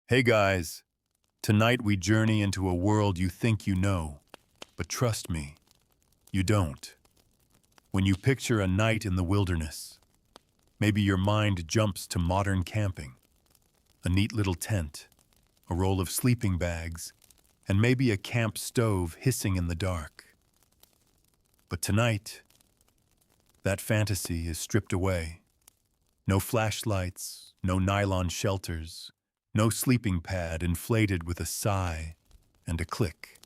Hey guys, tonight we journey into a world you think you know, but trust me, you don't. When you picture a night in the wilderness, maybe your mind jumps to modern camping, a neat little tent, a roll of sleeping bags, and maybe a camp stove hissing in the dark. But tonight, that fantasy is stripped away. No flashlights, no nylon shelters, no sleeping pad inflated with a sigh and a click.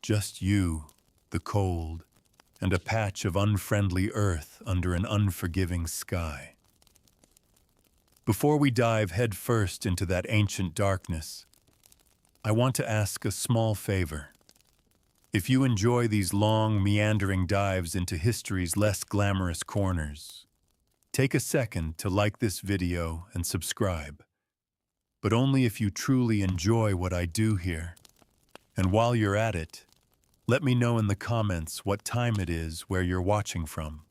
Just you, the cold, and a patch of unfriendly earth under an unforgiving sky. Before we dive headfirst into that ancient darkness, I want to ask a small favor. If you enjoy these long, meandering dives into history's less glamorous corners, take a second to like this video and subscribe. But only if you truly enjoy what I do here. And while you're at it, let me know in the comments what time it is where you're watching from.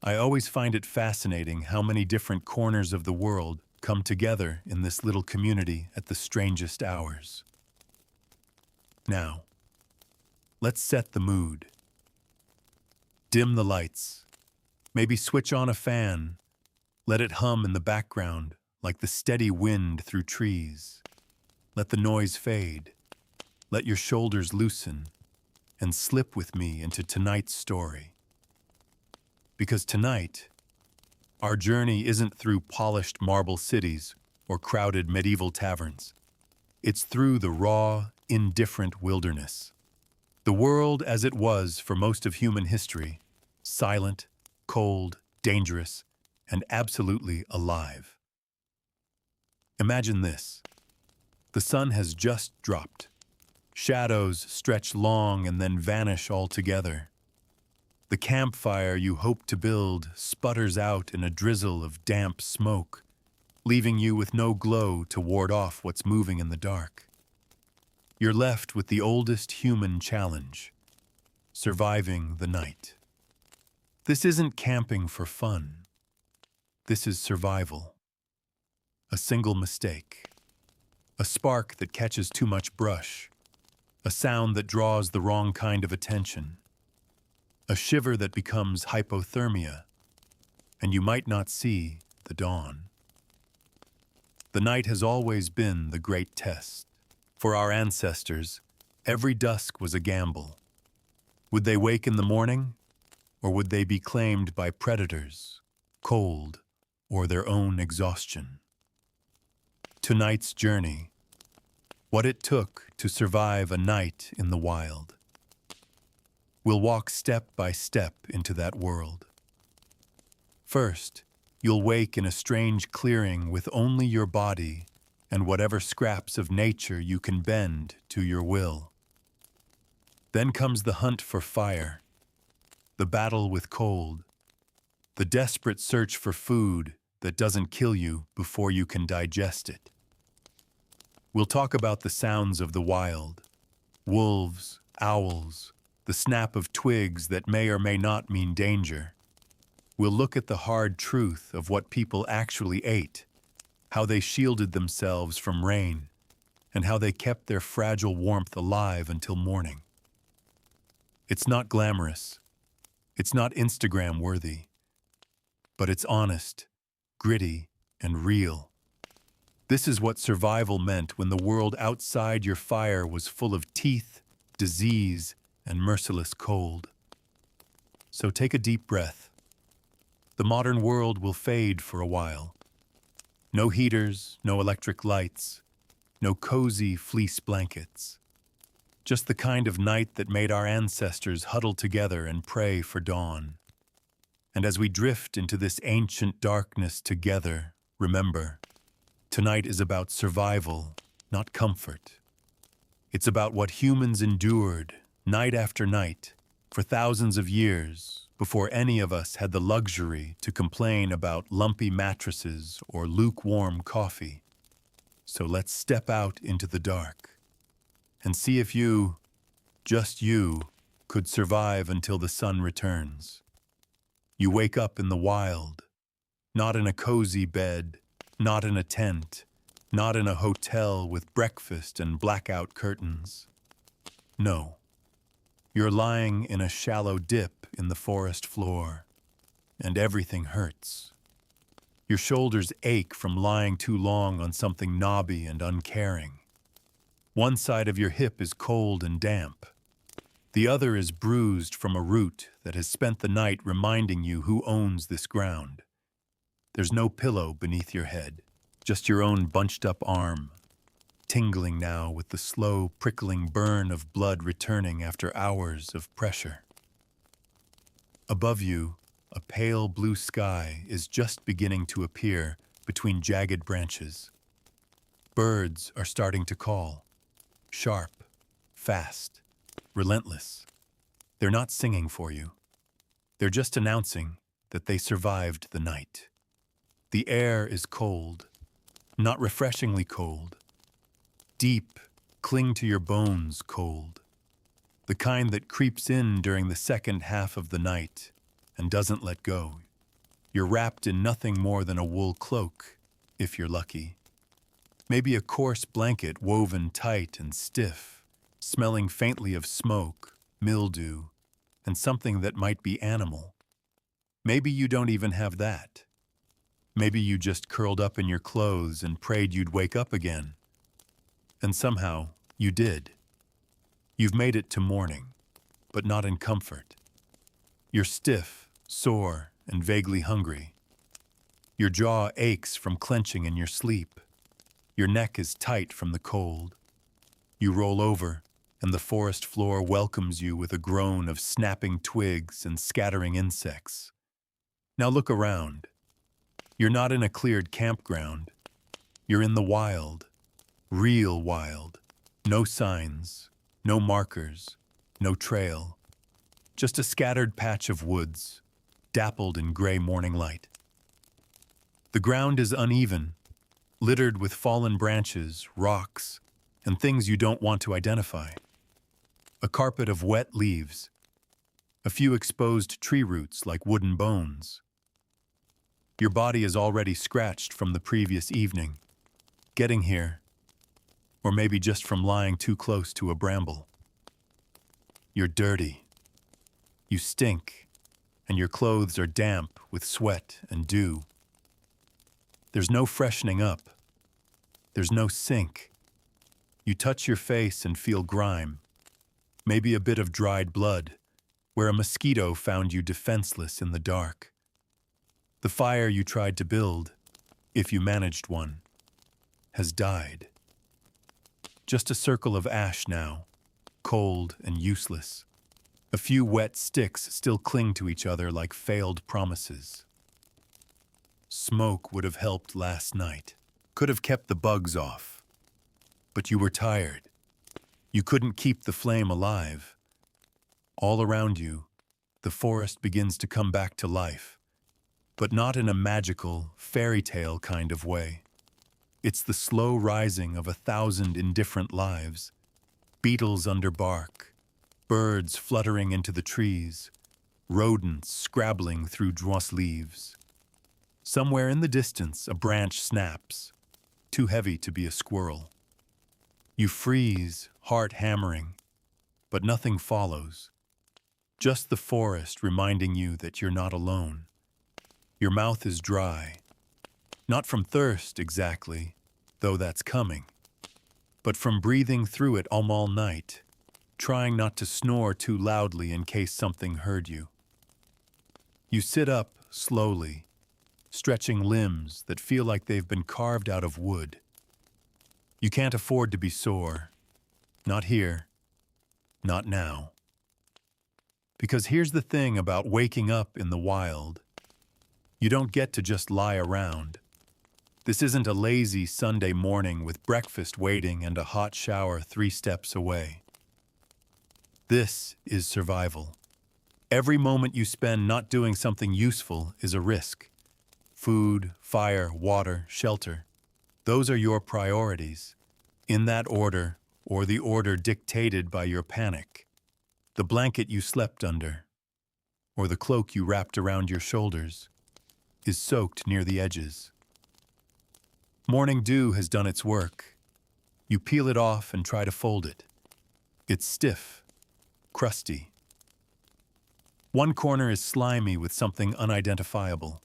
I always find it fascinating how many different corners of the world come together in this little community at the strangest hours. Now, let's set the mood. Dim the lights. Maybe switch on a fan. Let it hum in the background like the steady wind through trees. Let the noise fade. Let your shoulders loosen and slip with me into tonight's story. Because tonight, our journey isn't through polished marble cities or crowded medieval taverns. It's through the raw, indifferent wilderness. The world as it was for most of human history, silent, cold, dangerous, and absolutely alive. Imagine this. The sun has just dropped. Shadows stretch long and then vanish altogether. The campfire you hoped to build sputters out in a drizzle of damp smoke, leaving you with no glow to ward off what's moving in the dark. You're left with the oldest human challenge, surviving the night. This isn't camping for fun. This is survival. A single mistake, a spark that catches too much brush, a sound that draws the wrong kind of attention, a shiver that becomes hypothermia, and you might not see the dawn. The night has always been the great test. For our ancestors, every dusk was a gamble. Would they wake in the morning, or would they be claimed by predators, cold, or their own exhaustion? Tonight's journey, what it took to survive a night in the wild. We'll walk step by step into that world. First, you'll wake in a strange clearing with only your body and whatever scraps of nature you can bend to your will. Then comes the hunt for fire, the battle with cold, the desperate search for food that doesn't kill you before you can digest it. We'll talk about the sounds of the wild, wolves, owls, the snap of twigs that may or may not mean danger. We'll look at the hard truth of what people actually ate, how they shielded themselves from rain, and how they kept their fragile warmth alive until morning. It's not glamorous. It's not Instagram-worthy. But it's honest, gritty, and real. This is what survival meant when the world outside your fire was full of teeth, disease, and merciless cold. So take a deep breath. The modern world will fade for a while. No heaters, no electric lights, no cozy fleece blankets. Just the kind of night that made our ancestors huddle together and pray for dawn. And as we drift into this ancient darkness together, remember, tonight is about survival, not comfort. It's about what humans endured, night after night, for thousands of years, before any of us had the luxury to complain about lumpy mattresses or lukewarm coffee. So let's step out into the dark and see if you, just you, could survive until the sun returns. You wake up in the wild, not in a cozy bed, not in a tent, Not in a hotel with breakfast and blackout curtains. No, you're lying in a shallow dip in the forest floor, and everything hurts. Your shoulders ache from lying too long on something knobby and uncaring. One side of your hip is cold and damp. The other is bruised from a root that has spent the night reminding you who owns this ground. There's no pillow beneath your head, just your own bunched-up arm, tingling now with the slow, prickling burn of blood returning after hours of pressure. Above you, a pale blue sky is just beginning to appear between jagged branches. Birds are starting to call, sharp, fast, relentless. They're not singing for you. They're just announcing that they survived the night. The air is cold, not refreshingly cold. Deep, cling to your bones cold. The kind that creeps in during the second half of the night and doesn't let go. You're wrapped in nothing more than a wool cloak, if you're lucky. Maybe a coarse blanket woven tight and stiff, smelling faintly of smoke, mildew, and something that might be animal. Maybe you don't even have that. Maybe you just curled up in your clothes and prayed you'd wake up again. And somehow, you did. You've made it to morning, but not in comfort. You're stiff, sore, and vaguely hungry. Your jaw aches from clenching in your sleep. Your neck is tight from the cold. You roll over, and the forest floor welcomes you with a groan of snapping twigs and scattering insects. Now look around. You're not in a cleared campground. You're in the wild, real wild. No signs, no markers, no trail. Just a scattered patch of woods, dappled in gray morning light. The ground is uneven, littered with fallen branches, rocks, and things you don't want to identify. A carpet of wet leaves, a few exposed tree roots like wooden bones. Your body is already scratched from the previous evening, getting here, or maybe just from lying too close to a bramble. You're dirty. You stink, and your clothes are damp with sweat and dew. There's no freshening up. There's no sink. You touch your face and feel grime, maybe a bit of dried blood, where a mosquito found you defenseless in the dark. The fire you tried to build, if you managed one, has died. Just a circle of ash now, cold and useless. A few wet sticks still cling to each other like failed promises. Smoke would have helped last night, could have kept the bugs off. But you were tired. You couldn't keep the flame alive. All around you, the forest begins to come back to life, but not in a magical, fairy tale kind of way. It's the slow rising of 1,000 indifferent lives. Beetles under bark, birds fluttering into the trees, rodents scrabbling through dross leaves. Somewhere in the distance, a branch snaps, too heavy to be a squirrel. You freeze, heart hammering, but nothing follows. Just the forest reminding you that you're not alone. Your mouth is dry, not from thirst exactly, though that's coming, but from breathing through it all night, trying not to snore too loudly in case something heard you. You sit up slowly, stretching limbs that feel like they've been carved out of wood. You can't afford to be sore. Not here. Not now. Because here's the thing about waking up in the wild. You don't get to just lie around. This isn't a lazy Sunday morning with breakfast waiting and a hot shower 3 steps away. This is survival. Every moment you spend not doing something useful is a risk. Food, fire, water, shelter. Those are your priorities, in that order or the order dictated by your panic. The blanket you slept under, or the cloak you wrapped around your shoulders, is soaked near the edges. Morning dew has done its work. You peel it off and try to fold it. It's stiff, crusty. One corner is slimy with something unidentifiable.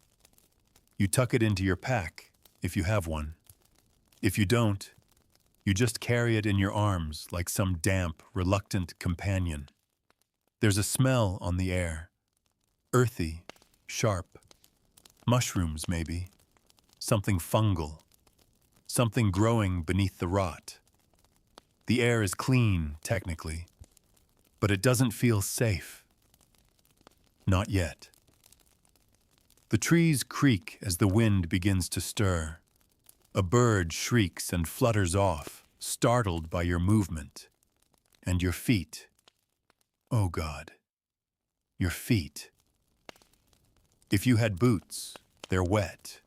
You tuck it into your pack, if you have one. If you don't, you just carry it in your arms like some damp, reluctant companion. There's a smell on the air. Earthy, sharp. Mushrooms, maybe. Something fungal. Something growing beneath the rot. The air is clean, technically, but it doesn't feel safe. Not yet. The trees creak as the wind begins to stir. A bird shrieks and flutters off, startled by your movement. And your feet. Oh God, your feet. If you had boots, they're wet.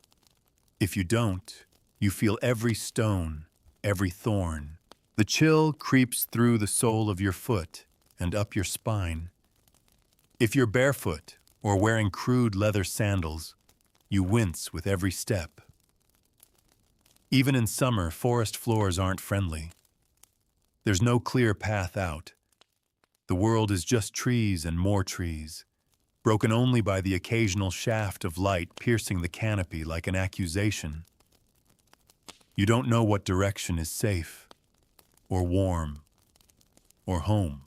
If you don't, you feel every stone, every thorn. The chill creeps through the sole of your foot and up your spine. If you're barefoot or wearing crude leather sandals, you wince with every step. Even in summer, forest floors aren't friendly. There's no clear path out. The world is just trees and more trees, broken only by the occasional shaft of light piercing the canopy like an accusation. You don't know what direction is safe, or warm, or home.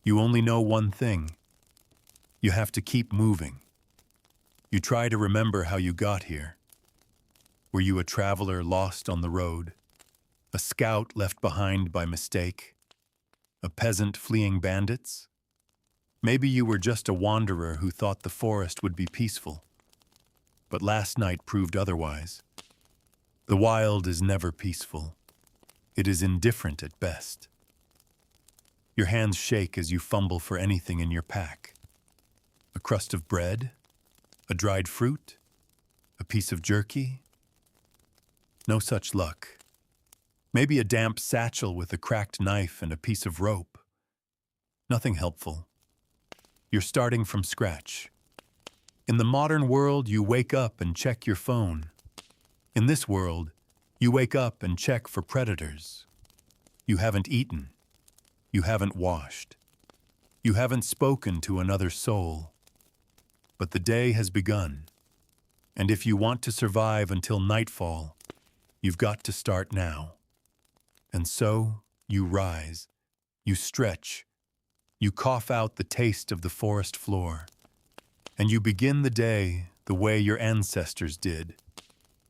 You only know one thing. You have to keep moving. You try to remember how you got here. Were you a traveler lost on the road? A scout left behind by mistake? A peasant fleeing bandits? Maybe you were just a wanderer who thought the forest would be peaceful. But last night proved otherwise. The wild is never peaceful. It is indifferent at best. Your hands shake as you fumble for anything in your pack. A crust of bread? A dried fruit? A piece of jerky? No such luck. Maybe a damp satchel with a cracked knife and a piece of rope. Nothing helpful. You're starting from scratch. In the modern world, you wake up and check your phone. In this world, you wake up and check for predators. You haven't eaten. You haven't washed. You haven't spoken to another soul. But the day has begun. And if you want to survive until nightfall, you've got to start now. And so, you rise. You stretch. You cough out the taste of the forest floor. And you begin the day the way your ancestors did.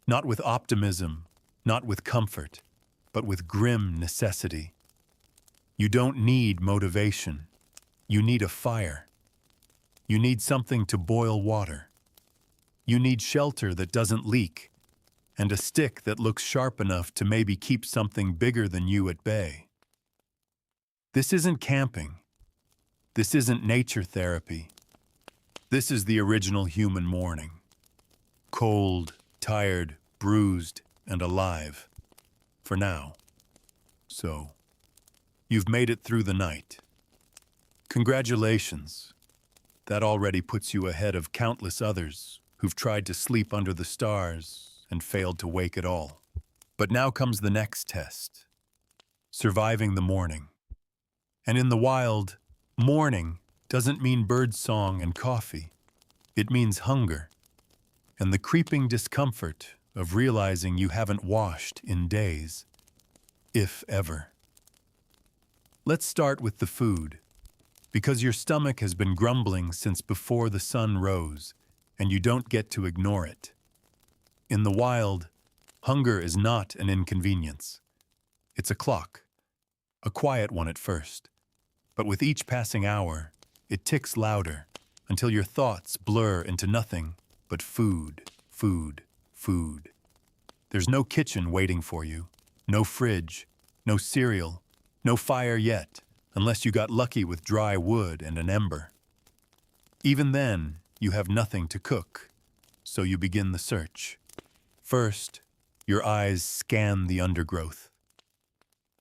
Not with optimism, not with comfort, but with grim necessity. You don't need motivation. You need a fire. You need something to boil water. You need shelter that doesn't leak, and a stick that looks sharp enough to maybe keep something bigger than you at bay. This isn't camping. This isn't nature therapy. This is the original human morning. Cold, tired, bruised, and alive. For now. So, you've made it through the night. Congratulations. That already puts you ahead of countless others who've tried to sleep under the stars and failed to wake at all. But now comes the next test. Surviving the morning. And in the wild, morning doesn't mean birdsong and coffee. It means hunger and the creeping discomfort of realizing you haven't washed in days, if ever. Let's start with the food, because your stomach has been grumbling since before the sun rose, and you don't get to ignore it. In the wild, hunger is not an inconvenience. It's a clock, a quiet one at first, but with each passing hour, it ticks louder until your thoughts blur into nothing but food, food, food. There's no kitchen waiting for you, no fridge, no cereal, no fire yet, unless you got lucky with dry wood and an ember. Even then, you have nothing to cook, so you begin the search. First, your eyes scan the undergrowth.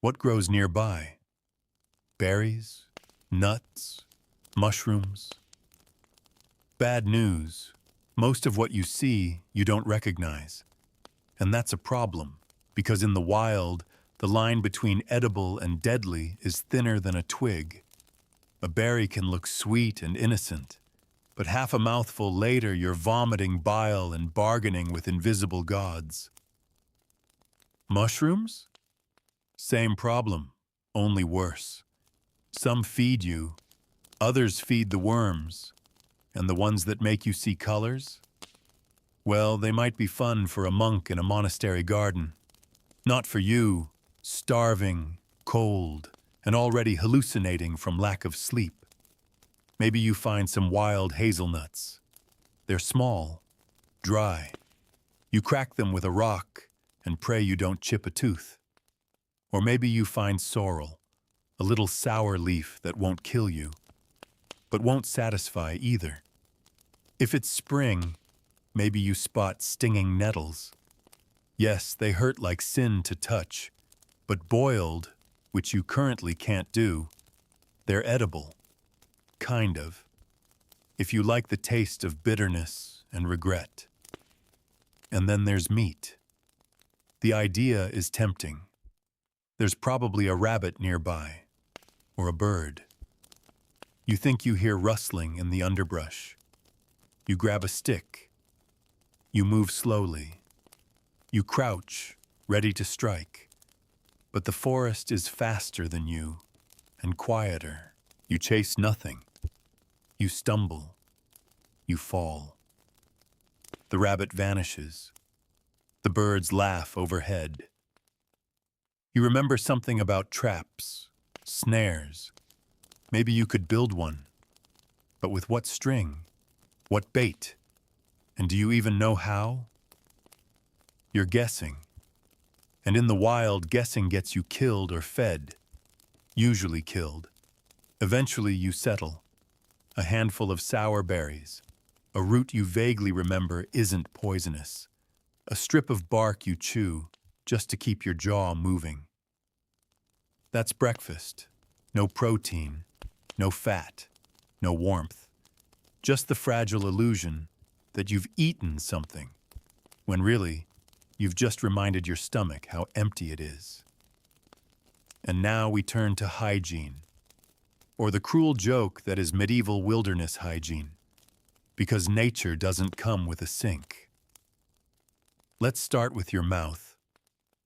What grows nearby? Berries, nuts, mushrooms. Bad news. Most of what you see, you don't recognize. And that's a problem, because in the wild, the line between edible and deadly is thinner than a twig. A berry can look sweet and innocent, but half a mouthful later you're vomiting bile and bargaining with invisible gods. Mushrooms? Same problem, only worse. Some feed you, others feed the worms, and the ones that make you see colors? Well, they might be fun for a monk in a monastery garden. Not for you, starving, cold, and already hallucinating from lack of sleep. Maybe you find some wild hazelnuts. They're small, dry. You crack them with a rock and pray you don't chip a tooth. Or maybe you find sorrel, a little sour leaf that won't kill you, but won't satisfy either. If it's spring, maybe you spot stinging nettles. Yes, they hurt like sin to touch, but boiled, which you currently can't do, they're edible. Kind of. If you like the taste of bitterness and regret. And then there's meat. The idea is tempting. There's probably a rabbit nearby, or a bird. You think you hear rustling in the underbrush. You grab a stick. You move slowly. You crouch, ready to strike. But the forest is faster than you, and quieter. You chase nothing. You stumble. You fall. The rabbit vanishes. The birds laugh overhead. You remember something about traps, snares. Maybe you could build one. But with what string? What bait? And do you even know how? You're guessing. And in the wild, guessing gets you killed or fed. Usually killed. Eventually you settle. A handful of sour berries. A root you vaguely remember isn't poisonous. A strip of bark you chew just to keep your jaw moving. That's breakfast. No protein, no fat, no warmth. Just the fragile illusion that you've eaten something, when really, you've just reminded your stomach how empty it is. And now we turn to hygiene, or the cruel joke that is medieval wilderness hygiene, because nature doesn't come with a sink. Let's start with your mouth.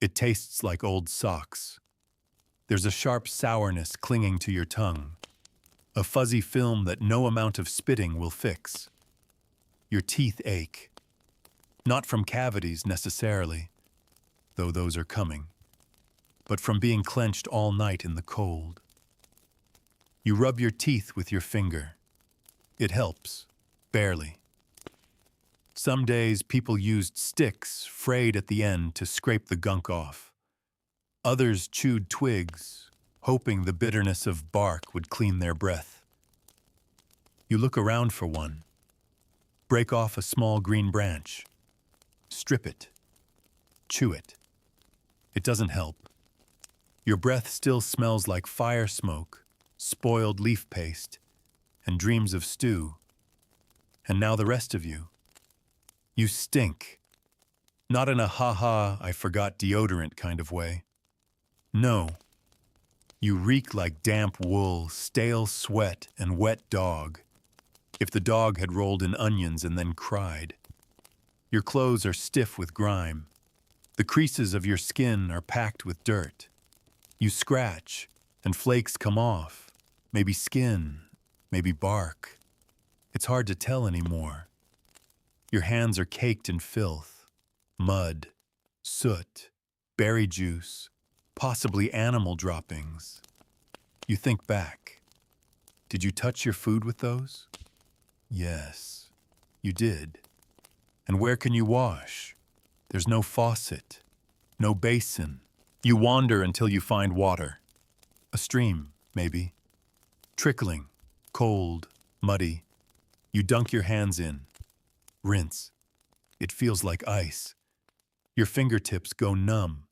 It tastes like old socks. There's a sharp sourness clinging to your tongue, a fuzzy film that no amount of spitting will fix. Your teeth ache. Not from cavities necessarily, though those are coming, but from being clenched all night in the cold. You rub your teeth with your finger. It helps, barely. Some days people used sticks frayed at the end to scrape the gunk off. Others chewed twigs, hoping the bitterness of bark would clean their breath. You look around for one. Break off a small green branch. Strip it. Chew it. It doesn't help. Your breath still smells like fire smoke, spoiled leaf paste, and dreams of stew. And now the rest of you. You stink. Not in a ha-ha, I forgot deodorant kind of way. No. You reek like damp wool, stale sweat, and wet dog. If the dog had rolled in onions and then cried. Your clothes are stiff with grime. The creases of your skin are packed with dirt. You scratch, and flakes come off. Maybe skin, maybe bark. It's hard to tell anymore. Your hands are caked in filth, mud, soot, berry juice, possibly animal droppings. You think back. Did you touch your food with those? Yes, you did. And where can you wash? There's no faucet, no basin. You wander until you find water. A stream, maybe. Trickling, cold, muddy. You dunk your hands in. Rinse. It feels like ice. Your fingertips go numb.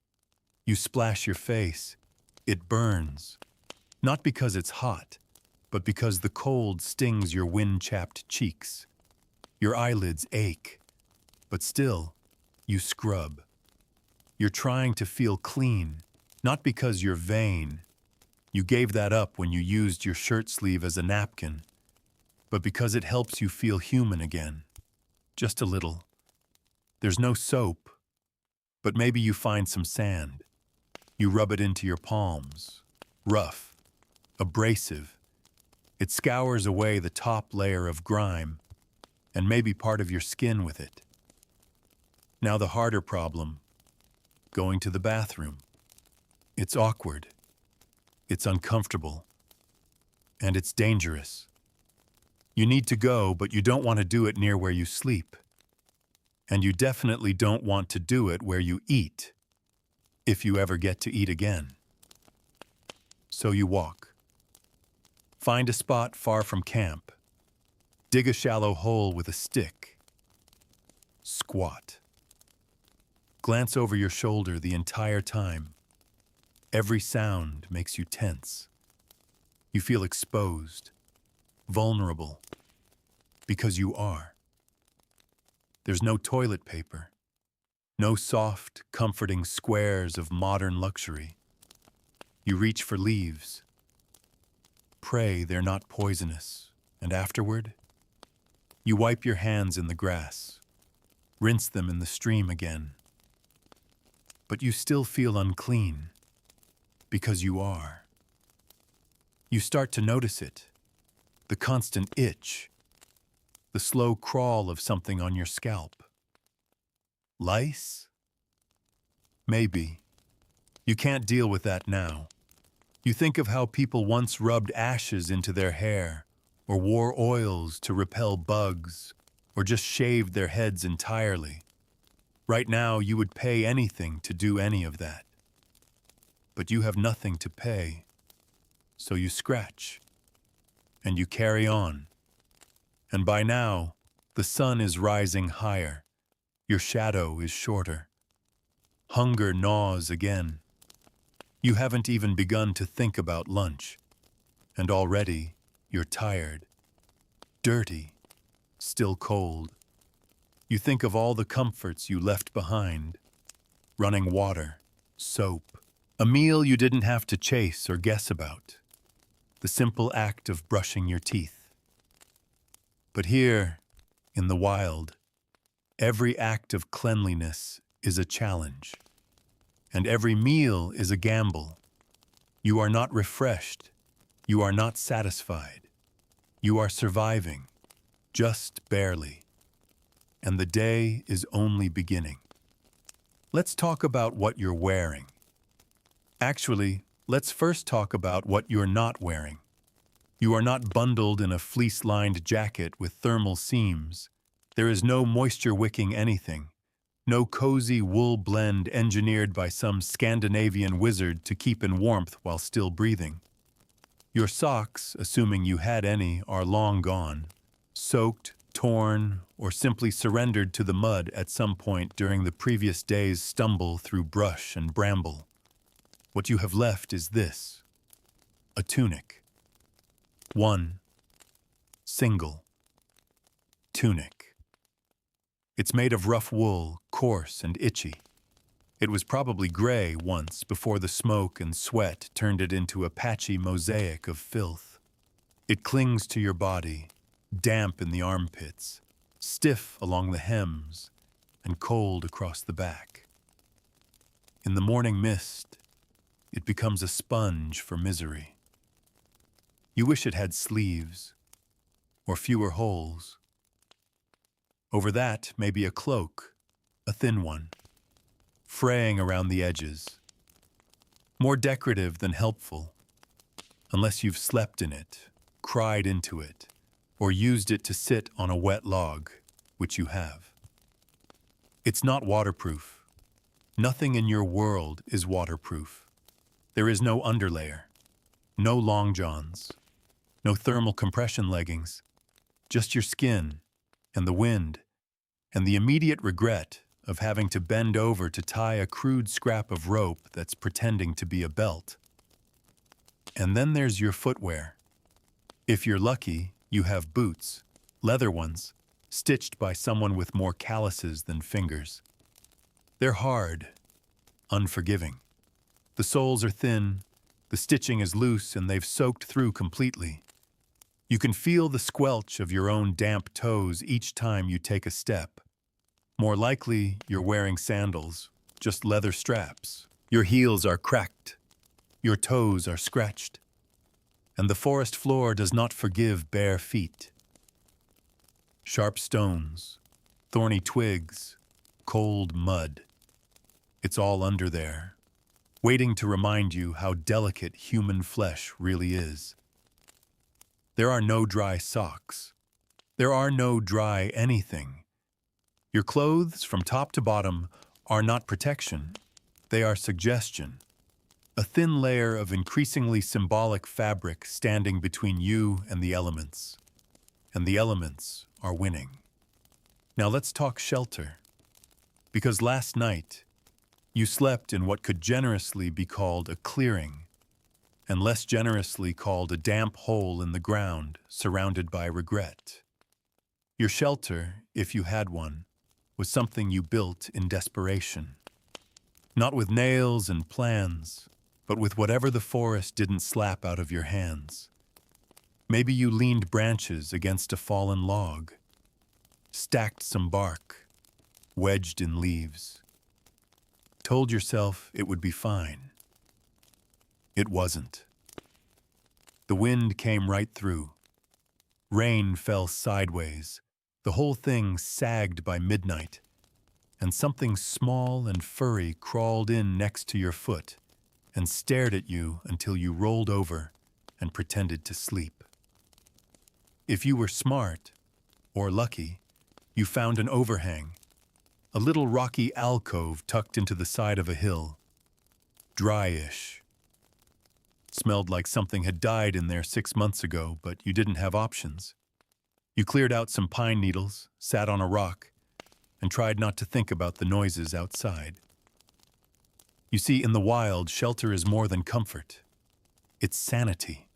You splash your face. It burns. Not because it's hot, but because the cold stings your wind-chapped cheeks. Your eyelids ache. But still, you scrub. You're trying to feel clean, not because you're vain. You gave that up when you used your shirt sleeve as a napkin, but because it helps you feel human again. Just a little. There's no soap, but maybe you find some sand. You rub it into your palms. Rough, abrasive. It scours away the top layer of grime, and maybe part of your skin with it. Now the harder problem, going to the bathroom. It's awkward. It's uncomfortable. And it's dangerous. You need to go, but you don't want to do it near where you sleep. And you definitely don't want to do it where you eat, if you ever get to eat again. So you walk. Find a spot far from camp. Dig a shallow hole with a stick. Squat. Glance over your shoulder the entire time. Every sound makes you tense. You feel exposed, vulnerable, because you are. There's no toilet paper, no soft, comforting squares of modern luxury. You reach for leaves. Pray they're not poisonous, and afterward, you wipe your hands in the grass, rinse them in the stream again. But you still feel unclean, because you are. You start to notice it, the constant itch, the slow crawl of something on your scalp. Lice? Maybe. You can't deal with that now. You think of how people once rubbed ashes into their hair, or wore oils to repel bugs, or just shaved their heads entirely. Right now, you would pay anything to do any of that. But you have nothing to pay, so you scratch, and you carry on. And by now, the sun is rising higher. Your shadow is shorter. Hunger gnaws again. You haven't even begun to think about lunch, and already you're tired, dirty, still cold. You think of all the comforts you left behind: running water, soap, a meal you didn't have to chase or guess about, the simple act of brushing your teeth. But here, in the wild, every act of cleanliness is a challenge, and every meal is a gamble. You are not refreshed. You are not satisfied. You are surviving, just barely. And the day is only beginning. Let's talk about what you're wearing. Actually, let's first talk about what you're not wearing. You are not bundled in a fleece-lined jacket with thermal seams. There is no moisture-wicking anything. No cozy wool blend engineered by some Scandinavian wizard to keep in warmth while still breathing. Your socks, assuming you had any, are long gone, soaked, torn, or simply surrendered to the mud at some point during the previous day's stumble through brush and bramble. What you have left is this: a tunic. One single tunic. It's made of rough wool, coarse and itchy. It was probably gray once before the smoke and sweat turned it into a patchy mosaic of filth. It clings to your body, damp in the armpits, stiff along the hems, and cold across the back. In the morning mist, it becomes a sponge for misery. You wish it had sleeves, or fewer holes. Over that may be a cloak, a thin one, fraying around the edges. More decorative than helpful, unless you've slept in it, cried into it, or used it to sit on a wet log, which you have. It's not waterproof. Nothing in your world is waterproof. There is no underlayer, no long johns, no thermal compression leggings, just your skin and the wind and the immediate regret of having to bend over to tie a crude scrap of rope that's pretending to be a belt. And then there's your footwear. If you're lucky, you have boots, leather ones, stitched by someone with more calluses than fingers. They're hard, unforgiving. The soles are thin, the stitching is loose, and they've soaked through completely. You can feel the squelch of your own damp toes each time you take a step. More likely, you're wearing sandals, just leather straps. Your heels are cracked. Your toes are scratched. And the forest floor does not forgive bare feet. Sharp stones, thorny twigs, cold mud. It's all under there, waiting to remind you how delicate human flesh really is. There are no dry socks. There are no dry anything. Your clothes, from top to bottom, are not protection. They are suggestion. A thin layer of increasingly symbolic fabric standing between you and the elements. And the elements are winning. Now let's talk shelter. Because last night, you slept in what could generously be called a clearing, and less generously called a damp hole in the ground surrounded by regret. Your shelter, if you had one, was something you built in desperation. Not with nails and plans, but with whatever the forest didn't slap out of your hands. Maybe you leaned branches against a fallen log, stacked some bark, wedged in leaves. Told yourself it would be fine. It wasn't. The wind came right through. Rain fell sideways. The whole thing sagged by midnight, and something small and furry crawled in next to your foot and stared at you until you rolled over and pretended to sleep. If you were smart, or lucky, you found an overhang, a little rocky alcove tucked into the side of a hill. Dryish. Smelled like something had died in there 6 months ago, but you didn't have options. You cleared out some pine needles, sat on a rock, and tried not to think about the noises outside. You see, in the wild, shelter is more than comfort. It's sanity.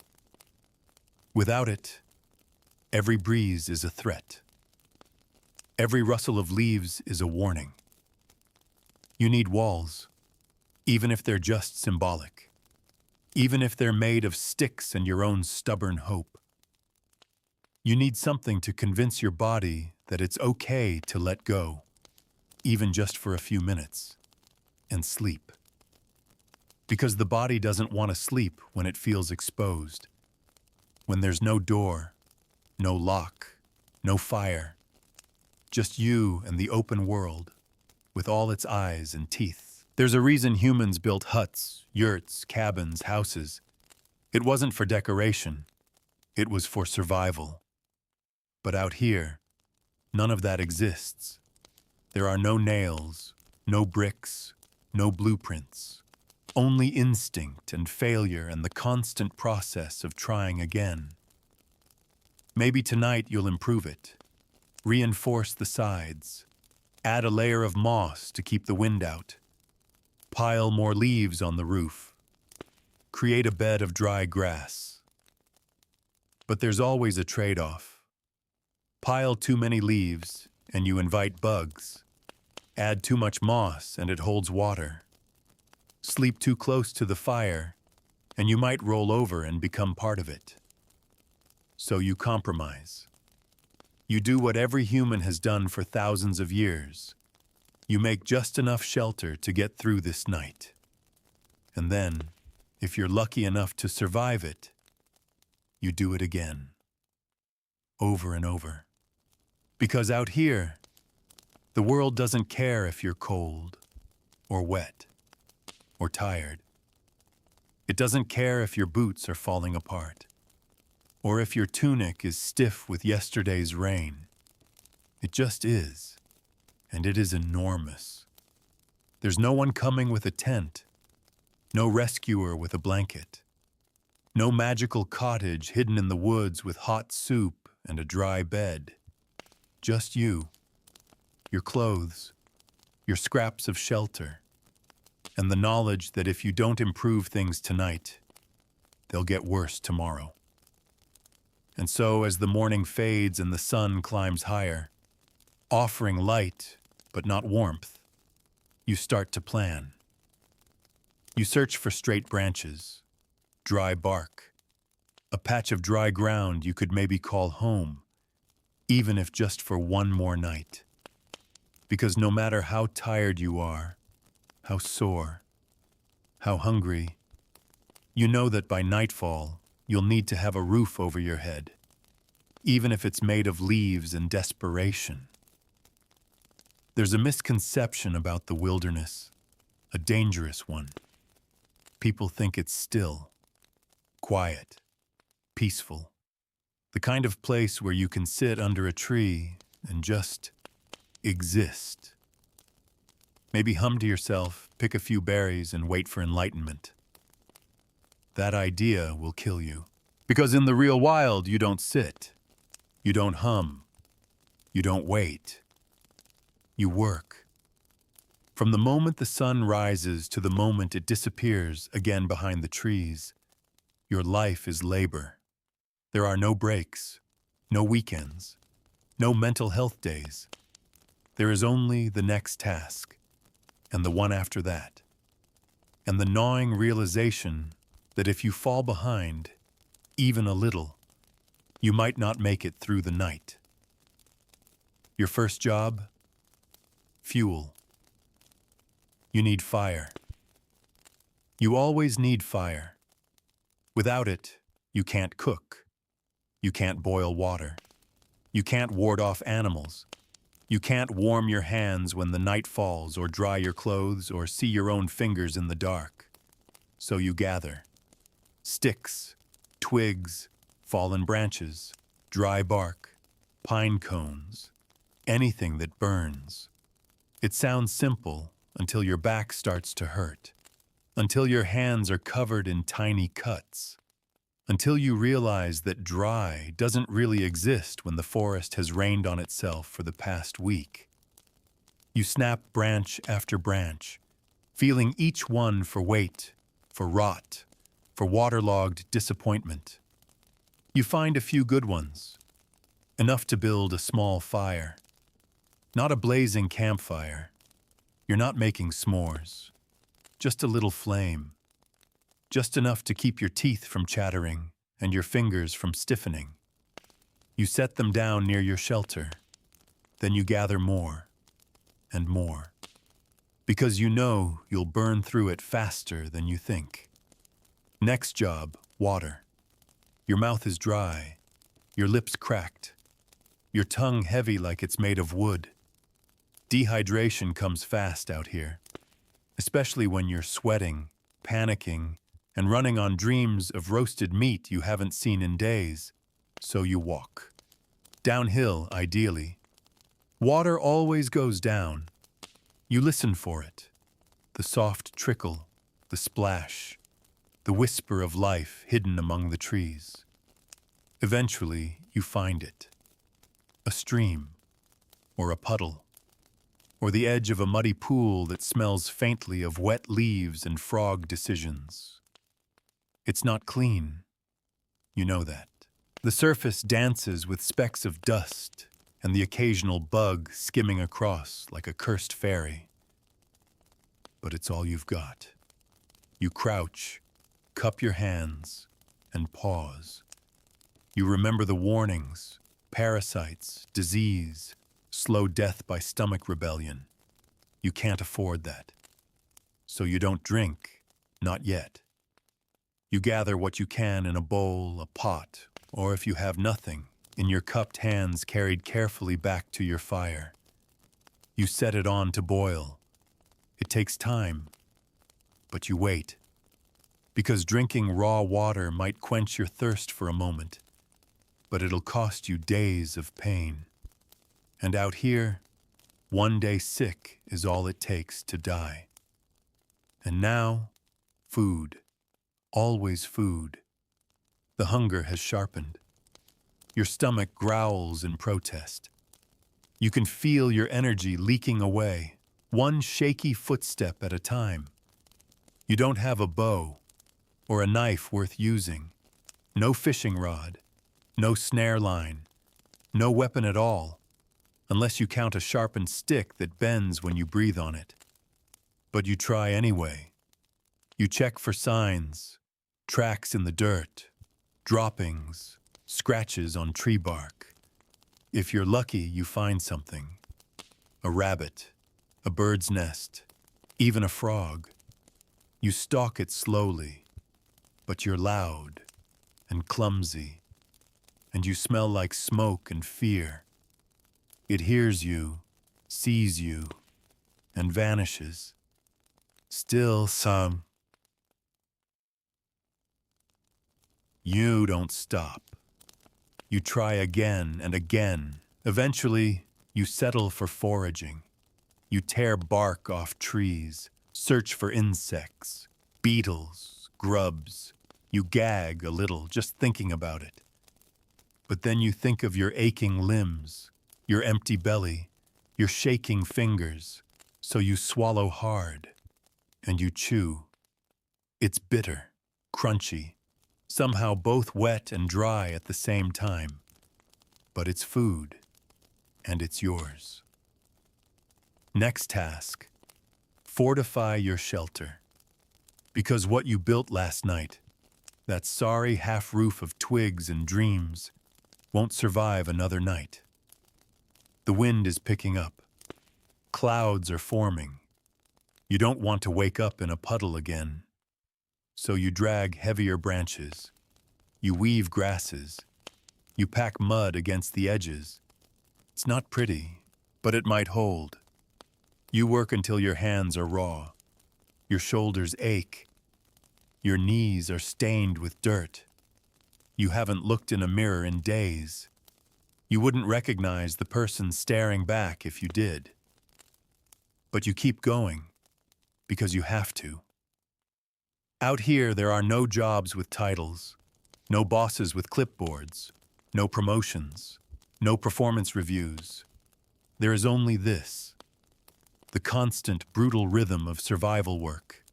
Without it, every breeze is a threat. Every rustle of leaves is a warning. You need walls, even if they're just symbolic, even if they're made of sticks and your own stubborn hope. You need something to convince your body that it's okay to let go, even just for a few minutes, and sleep. Because the body doesn't want to sleep when it feels exposed, when there's no door, no lock, no fire, just you and the open world, with all its eyes and teeth. There's a reason humans built huts, yurts, cabins, houses. It wasn't for decoration. It was for survival. But out here, none of that exists. There are no nails, no bricks, no blueprints. Only instinct and failure and the constant process of trying again. Maybe tonight you'll improve it. Reinforce the sides. Add a layer of moss to keep the wind out. Pile more leaves on the roof. Create a bed of dry grass. But there's always a trade-off. Pile too many leaves, and you invite bugs. Add too much moss, and it holds water. Sleep too close to the fire, and you might roll over and become part of it. So you compromise. You do what every human has done for thousands of years. You make just enough shelter to get through this night. And then, if you're lucky enough to survive it, you do it again. Over and over. Because out here, the world doesn't care if you're cold, or wet, or tired. It doesn't care if your boots are falling apart, or if your tunic is stiff with yesterday's rain. It just is, and it is enormous. There's no one coming with a tent, no rescuer with a blanket, no magical cottage hidden in the woods with hot soup and a dry bed. Just you, your clothes, your scraps of shelter, and the knowledge that if you don't improve things tonight, they'll get worse tomorrow. And so as the morning fades and the sun climbs higher, offering light but not warmth, you start to plan. You search for straight branches, dry bark, a patch of dry ground you could maybe call home, even if just for one more night. Because no matter how tired you are, how sore, how hungry, you know that by nightfall, you'll need to have a roof over your head, even if it's made of leaves and desperation. There's a misconception about the wilderness, a dangerous one. People think it's still, quiet, peaceful, the kind of place where you can sit under a tree and just exist. Maybe hum to yourself, pick a few berries, and wait for enlightenment. That idea will kill you. Because in the real wild, you don't sit. You don't hum. You don't wait. You work. From the moment the sun rises to the moment it disappears again behind the trees, your life is labor. There are no breaks, no weekends, no mental health days. There is only the next task, and the one after that, and the gnawing realization that if you fall behind, even a little, you might not make it through the night. Your first job? Fuel. You need fire. You always need fire. Without it, you can't cook. You can't boil water. You can't ward off animals. You can't warm your hands when the night falls, or dry your clothes, or see your own fingers in the dark. So you gather. Sticks, twigs, fallen branches, dry bark, pine cones, anything that burns. It sounds simple until your back starts to hurt, until your hands are covered in tiny cuts, until you realize that dry doesn't really exist when the forest has rained on itself for the past week. You snap branch after branch, feeling each one for weight, for rot, for waterlogged disappointment. You find a few good ones, enough to build a small fire. Not a blazing campfire. You're not making s'mores. Just a little flame. Just enough to keep your teeth from chattering and your fingers from stiffening. You set them down near your shelter. Then you gather more and more. Because you know you'll burn through it faster than you think. Next job, water. Your mouth is dry, your lips cracked, your tongue heavy like it's made of wood. Dehydration comes fast out here, especially when you're sweating, panicking, and running on dreams of roasted meat you haven't seen in days. So you walk. Downhill, ideally. Water always goes down. You listen for it. The soft trickle, the splash, the whisper of life hidden among the trees. Eventually, you find it. A stream, or a puddle, or the edge of a muddy pool that smells faintly of wet leaves and frog decisions. It's not clean. You know that. The surface dances with specks of dust and the occasional bug skimming across like a cursed fairy. But it's all you've got. You crouch, cup your hands, and pause. You remember the warnings, parasites, disease, slow death by stomach rebellion. You can't afford that. So you don't drink, not yet. You gather what you can in a bowl, a pot, or if you have nothing, in your cupped hands carried carefully back to your fire. You set it on to boil. It takes time, but you wait. Because drinking raw water might quench your thirst for a moment, but it'll cost you days of pain. And out here, one day sick is all it takes to die. And now, food. Always food. The hunger has sharpened. Your stomach growls in protest. You can feel your energy leaking away, one shaky footstep at a time. You don't have a bow or a knife worth using, no fishing rod, no snare line, no weapon at all, unless you count a sharpened stick that bends when you breathe on it. But you try anyway. You check for signs, tracks in the dirt, droppings, scratches on tree bark. If you're lucky, you find something. A rabbit, a bird's nest, even a frog. You stalk it slowly, but you're loud and clumsy, and you smell like smoke and fear. It hears you, sees you, and vanishes. Still some. You don't stop. You try again and again. Eventually, you settle for foraging. You tear bark off trees, search for insects, beetles, grubs. You gag a little just thinking about it. But then you think of your aching limbs, your empty belly, your shaking fingers, so you swallow hard, and you chew. It's bitter, crunchy, somehow both wet and dry at the same time. But it's food, and it's yours. Next task, fortify your shelter. Because what you built last night, that sorry half roof of twigs and dreams, won't survive another night. The wind is picking up. Clouds are forming. You don't want to wake up in a puddle again. So you drag heavier branches. You weave grasses. You pack mud against the edges. It's not pretty, but it might hold. You work until your hands are raw. Your shoulders ache. Your knees are stained with dirt. You haven't looked in a mirror in days. You wouldn't recognize the person staring back if you did. But you keep going, because you have to. Out here, there are no jobs with titles, no bosses with clipboards, no promotions, no performance reviews. There is only this, the constant, brutal rhythm of survival work.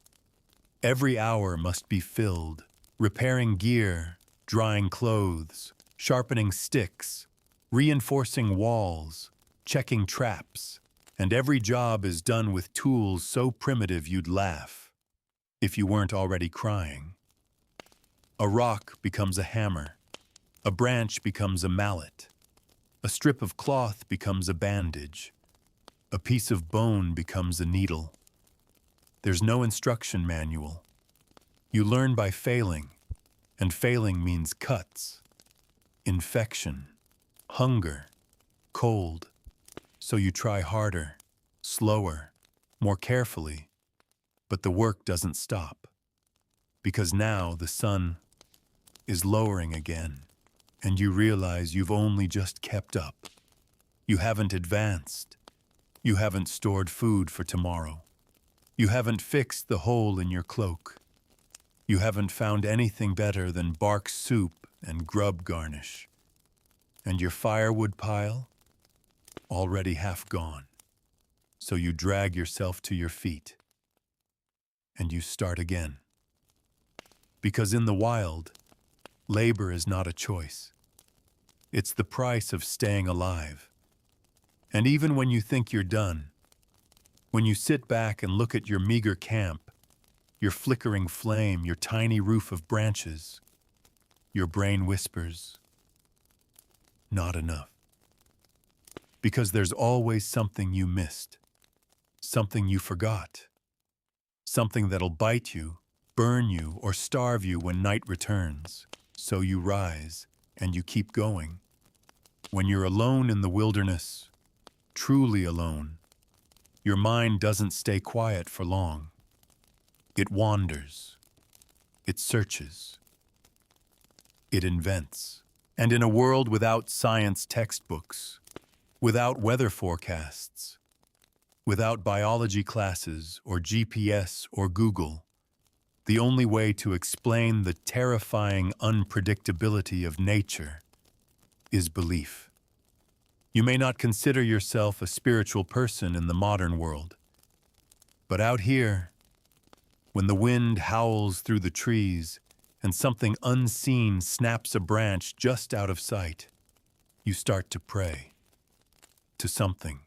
Every hour must be filled, repairing gear, drying clothes, sharpening sticks, reinforcing walls, checking traps, and every job is done with tools so primitive you'd laugh, if you weren't already crying. A rock becomes a hammer, a branch becomes a mallet, a strip of cloth becomes a bandage, a piece of bone becomes a needle. There's no instruction manual. You learn by failing, and failing means cuts, infection, hunger, cold. So you try harder, slower, more carefully, but the work doesn't stop. Because now the sun is lowering again, and you realize you've only just kept up. You haven't advanced. You haven't stored food for tomorrow. You haven't fixed the hole in your cloak. You haven't found anything better than bark soup and grub garnish. And your firewood pile? Already half gone. So you drag yourself to your feet. And you start again. Because in the wild, labor is not a choice. It's the price of staying alive. And even when you think you're done, when you sit back and look at your meager camp, your flickering flame, your tiny roof of branches, your brain whispers, not enough. Because there's always something you missed, something you forgot, something that'll bite you, burn you, or starve you when night returns. So you rise, and you keep going. When you're alone in the wilderness, truly alone, your mind doesn't stay quiet for long. It wanders. It searches. It invents. And in a world without science textbooks, without weather forecasts, without biology classes or GPS or Google, the only way to explain the terrifying unpredictability of nature is belief. You may not consider yourself a spiritual person in the modern world, but out here, when the wind howls through the trees and something unseen snaps a branch just out of sight, you start to pray to something,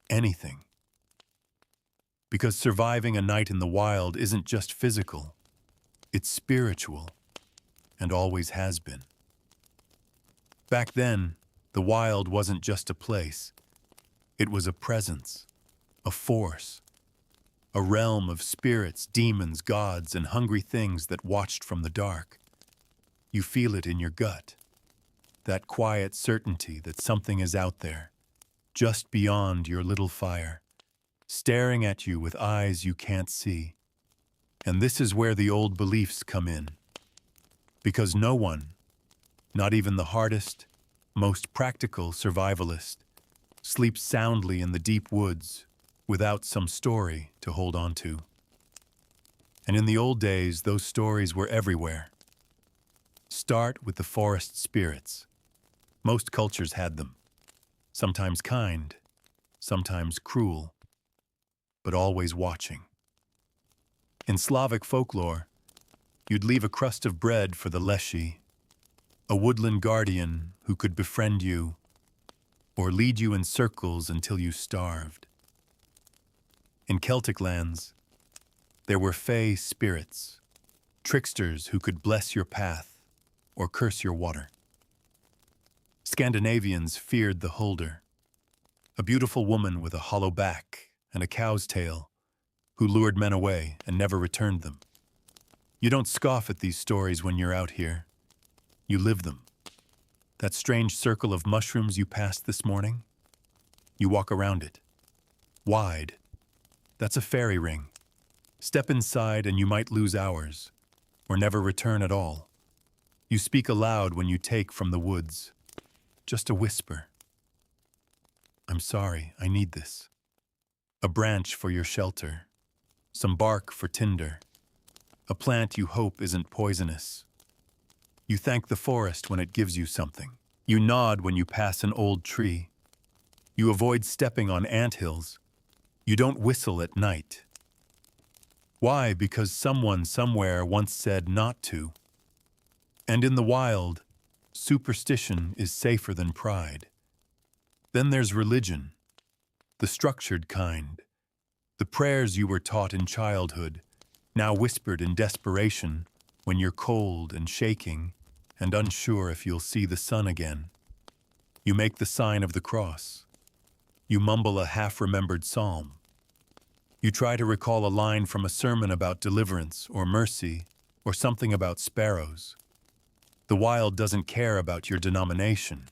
anything. Because surviving a night in the wild isn't just physical, it's spiritual, and always has been. Back then, the wild wasn't just a place. It was a presence, a force, a realm of spirits, demons, gods, and hungry things that watched from the dark. You feel it in your gut, that quiet certainty that something is out there, just beyond your little fire, staring at you with eyes you can't see. And this is where the old beliefs come in. Because no one, not even the hardest, most practical survivalist, sleeps soundly in the deep woods without some story to hold on to. And in the old days, those stories were everywhere. Start with the forest spirits. Most cultures had them. Sometimes kind, sometimes cruel, but always watching. In Slavic folklore, you'd leave a crust of bread for the leshy, a woodland guardian who could befriend you or lead you in circles until you starved. In Celtic lands, there were fey spirits, tricksters who could bless your path or curse your water. Scandinavians feared the Hulder, a beautiful woman with a hollow back and a cow's tail who lured men away and never returned them. You don't scoff at these stories when you're out here. You live them. That strange circle of mushrooms you passed this morning, you walk around it. Wide. That's a fairy ring. Step inside and you might lose hours, or never return at all. You speak aloud when you take from the woods. Just a whisper. I'm sorry, I need this. A branch for your shelter. Some bark for tinder. A plant you hope isn't poisonous. You thank the forest when it gives you something. You nod when you pass an old tree. You avoid stepping on anthills. You don't whistle at night. Why? Because someone somewhere once said not to. And in the wild, superstition is safer than pride. Then there's religion, the structured kind, the prayers you were taught in childhood, now whispered in desperation when you're cold and shaking and unsure if you'll see the sun again. You make the sign of the cross. You mumble a half-remembered psalm. You try to recall a line from a sermon about deliverance or mercy or something about sparrows. The wild doesn't care about your denomination,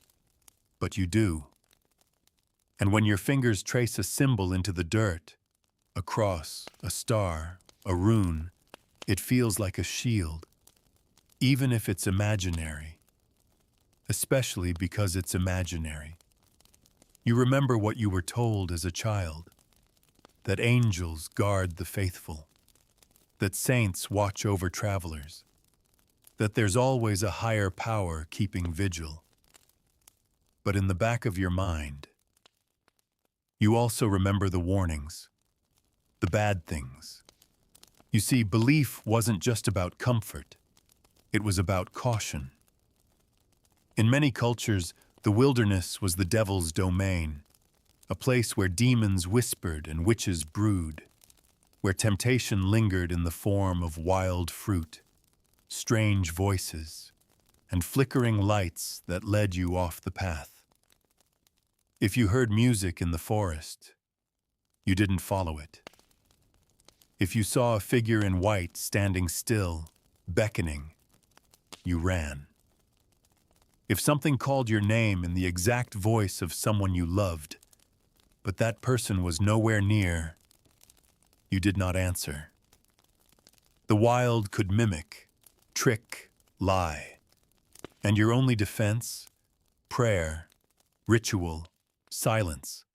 but you do. And when your fingers trace a symbol into the dirt, a cross, a star, a rune, it feels like a shield, even if it's imaginary, especially because it's imaginary. You remember what you were told as a child, that angels guard the faithful, that saints watch over travelers, that there's always a higher power keeping vigil. But in the back of your mind, you also remember the warnings, the bad things. You see, belief wasn't just about comfort. It was about caution. In many cultures, the wilderness was the devil's domain, a place where demons whispered and witches brewed, where temptation lingered in the form of wild fruit, strange voices, and flickering lights that led you off the path. If you heard music in the forest, you didn't follow it. If you saw a figure in white standing still, beckoning, you ran. If something called your name in the exact voice of someone you loved, but that person was nowhere near, you did not answer. The wild could mimic, trick, lie, and your only defense, prayer, ritual, silence.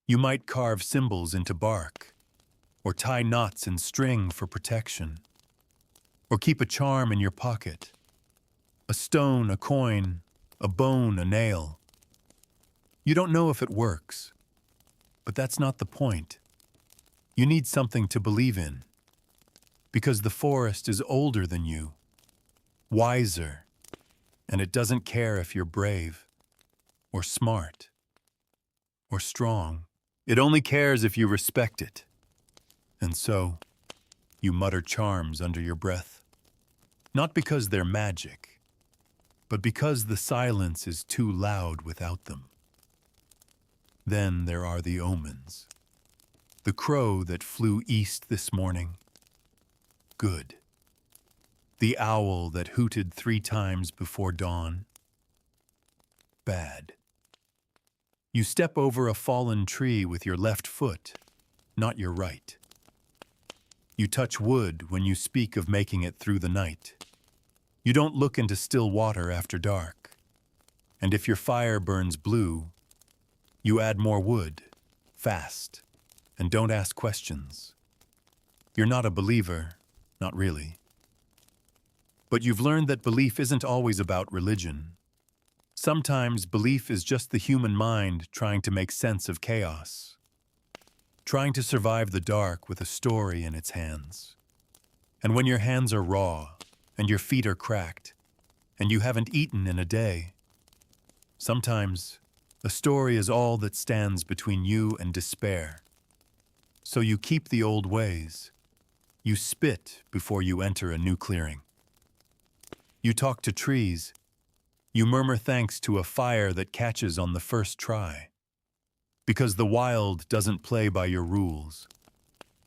You might carve symbols into bark, or tie knots in string for protection, or keep a charm in your pocket, a stone, a coin, a bone, a nail. You don't know if it works, but that's not the point. You need something to believe in, because the forest is older than you, wiser, and it doesn't care if you're brave, or smart, or strong. It only cares if you respect it. And so, you mutter charms under your breath. Not because they're magic, but because the silence is too loud without them. Then there are the omens. The crow that flew east this morning. Good. The owl that hooted 3 times before dawn. Bad. You step over a fallen tree with your left foot, not your right. You touch wood when you speak of making it through the night. You don't look into still water after dark. And if your fire burns blue, you add more wood, fast, and don't ask questions. You're not a believer, not really. But you've learned that belief isn't always about religion. Sometimes belief is just the human mind trying to make sense of chaos, trying to survive the dark with a story in its hands. And when your hands are raw, and your feet are cracked, and you haven't eaten in a day, sometimes a story is all that stands between you and despair. So you keep the old ways. You spit before you enter a new clearing. You talk to trees. You murmur thanks to a fire that catches on the first try. Because the wild doesn't play by your rules.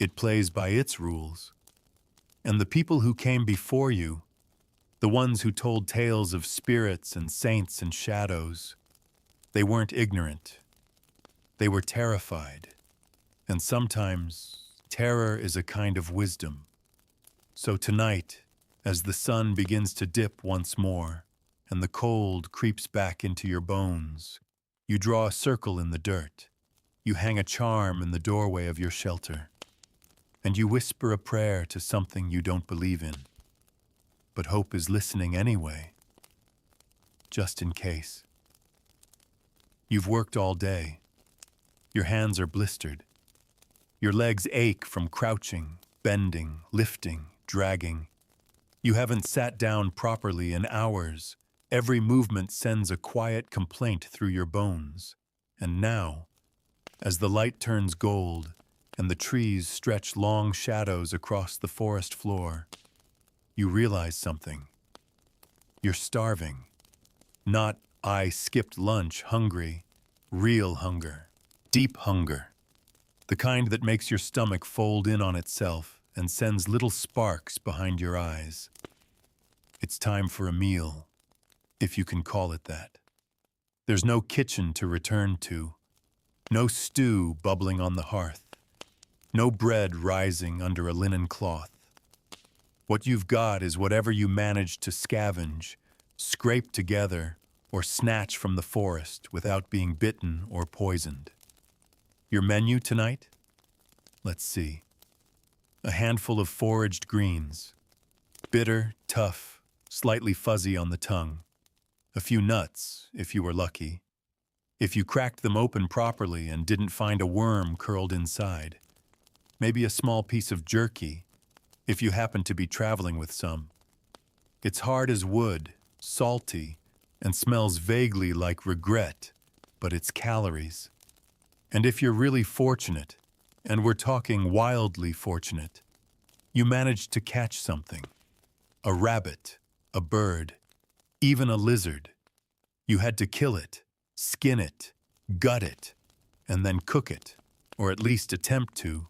It plays by its rules. And the people who came before you, the ones who told tales of spirits and saints and shadows, they weren't ignorant. They were terrified. And sometimes terror is a kind of wisdom. So tonight, as the sun begins to dip once more, and the cold creeps back into your bones, you draw a circle in the dirt. You hang a charm in the doorway of your shelter. And you whisper a prayer to something you don't believe in. But hope is listening anyway, just in case. You've worked all day. Your hands are blistered. Your legs ache from crouching, bending, lifting, dragging. You haven't sat down properly in hours. Every movement sends a quiet complaint through your bones. And now, as the light turns gold and the trees stretch long shadows across the forest floor, you realize something. You're starving. Not, I skipped lunch hungry. Real hunger. Deep hunger. The kind that makes your stomach fold in on itself and sends little sparks behind your eyes. It's time for a meal, if you can call it that. There's no kitchen to return to. No stew bubbling on the hearth. No bread rising under a linen cloth. What you've got is whatever you managed to scavenge, scrape together, or snatch from the forest without being bitten or poisoned. Your menu tonight? Let's see. A handful of foraged greens. Bitter, tough, slightly fuzzy on the tongue. A few nuts, if you were lucky. If you cracked them open properly and didn't find a worm curled inside. Maybe a small piece of jerky, if you happen to be traveling with some. It's hard as wood, salty, and smells vaguely like regret, but it's calories. And if you're really fortunate, and we're talking wildly fortunate, you managed to catch something. A rabbit, a bird, even a lizard. You had to kill it, skin it, gut it, and then cook it, or at least attempt to,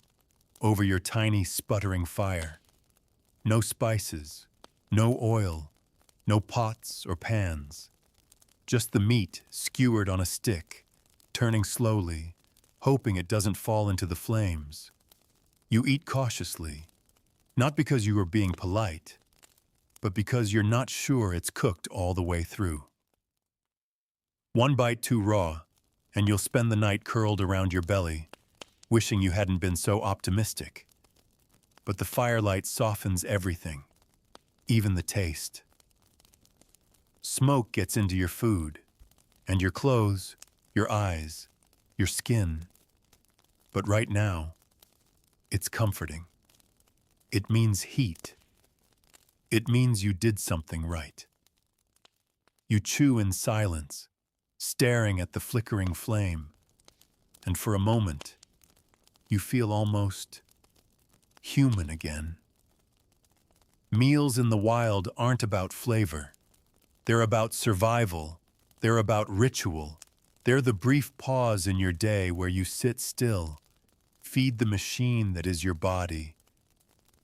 over your tiny sputtering fire. No spices, no oil, no pots or pans. Just the meat skewered on a stick, turning slowly, hoping it doesn't fall into the flames. You eat cautiously, not because you are being polite, but because you're not sure it's cooked all the way through. One bite too raw, and you'll spend the night curled around your belly, wishing you hadn't been so optimistic. But the firelight softens everything, even the taste. Smoke gets into your food, and your clothes, your eyes, your skin. But right now, it's comforting. It means heat. It means you did something right. You chew in silence, staring at the flickering flame, and for a moment, you feel almost human again. Meals in the wild aren't about flavor. They're about survival. They're about ritual. They're the brief pause in your day where you sit still, feed the machine that is your body,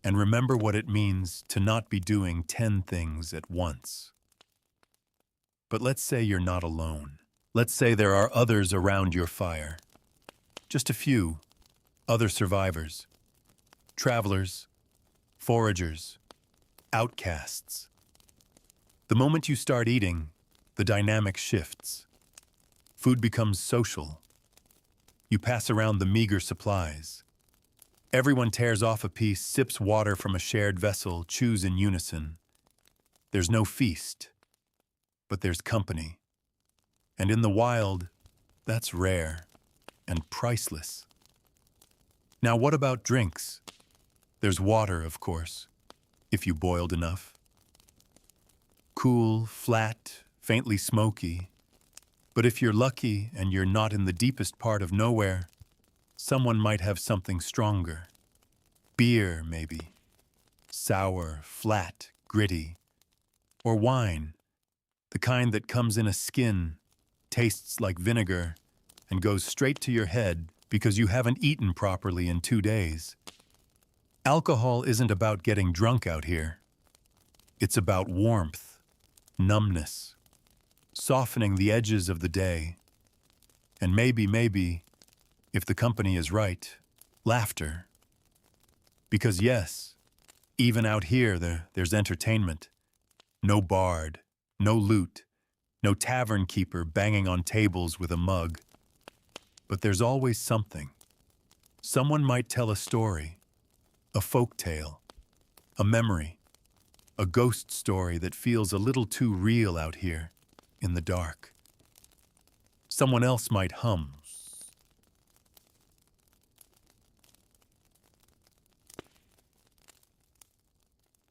and remember what it means to not be doing 10 things at once. But let's say you're not alone. Let's say there are others around your fire. Just a few other survivors, travelers, foragers, outcasts. The moment you start eating, the dynamic shifts. Food becomes social. You pass around the meager supplies. Everyone tears off a piece, sips water from a shared vessel, chews in unison. There's no feast, but there's company. And in the wild, that's rare and priceless. Now, what about drinks? There's water, of course, if you boiled enough. Cool, flat, faintly smoky. But if you're lucky and you're not in the deepest part of nowhere, someone might have something stronger. Beer, maybe. Sour, flat, gritty. Or wine, the kind that comes in a skin, tastes like vinegar, and goes straight to your head because you haven't eaten properly in 2 days. Alcohol isn't about getting drunk out here. It's about warmth, numbness, softening the edges of the day, and maybe, if the company is right, laughter. Because yes, even out here there's entertainment. No bard, no lute, no tavern keeper banging on tables with a mug. But there's always something. Someone might tell a story, a folk tale, a memory, a ghost story that feels a little too real out here in the dark. Someone else might hum.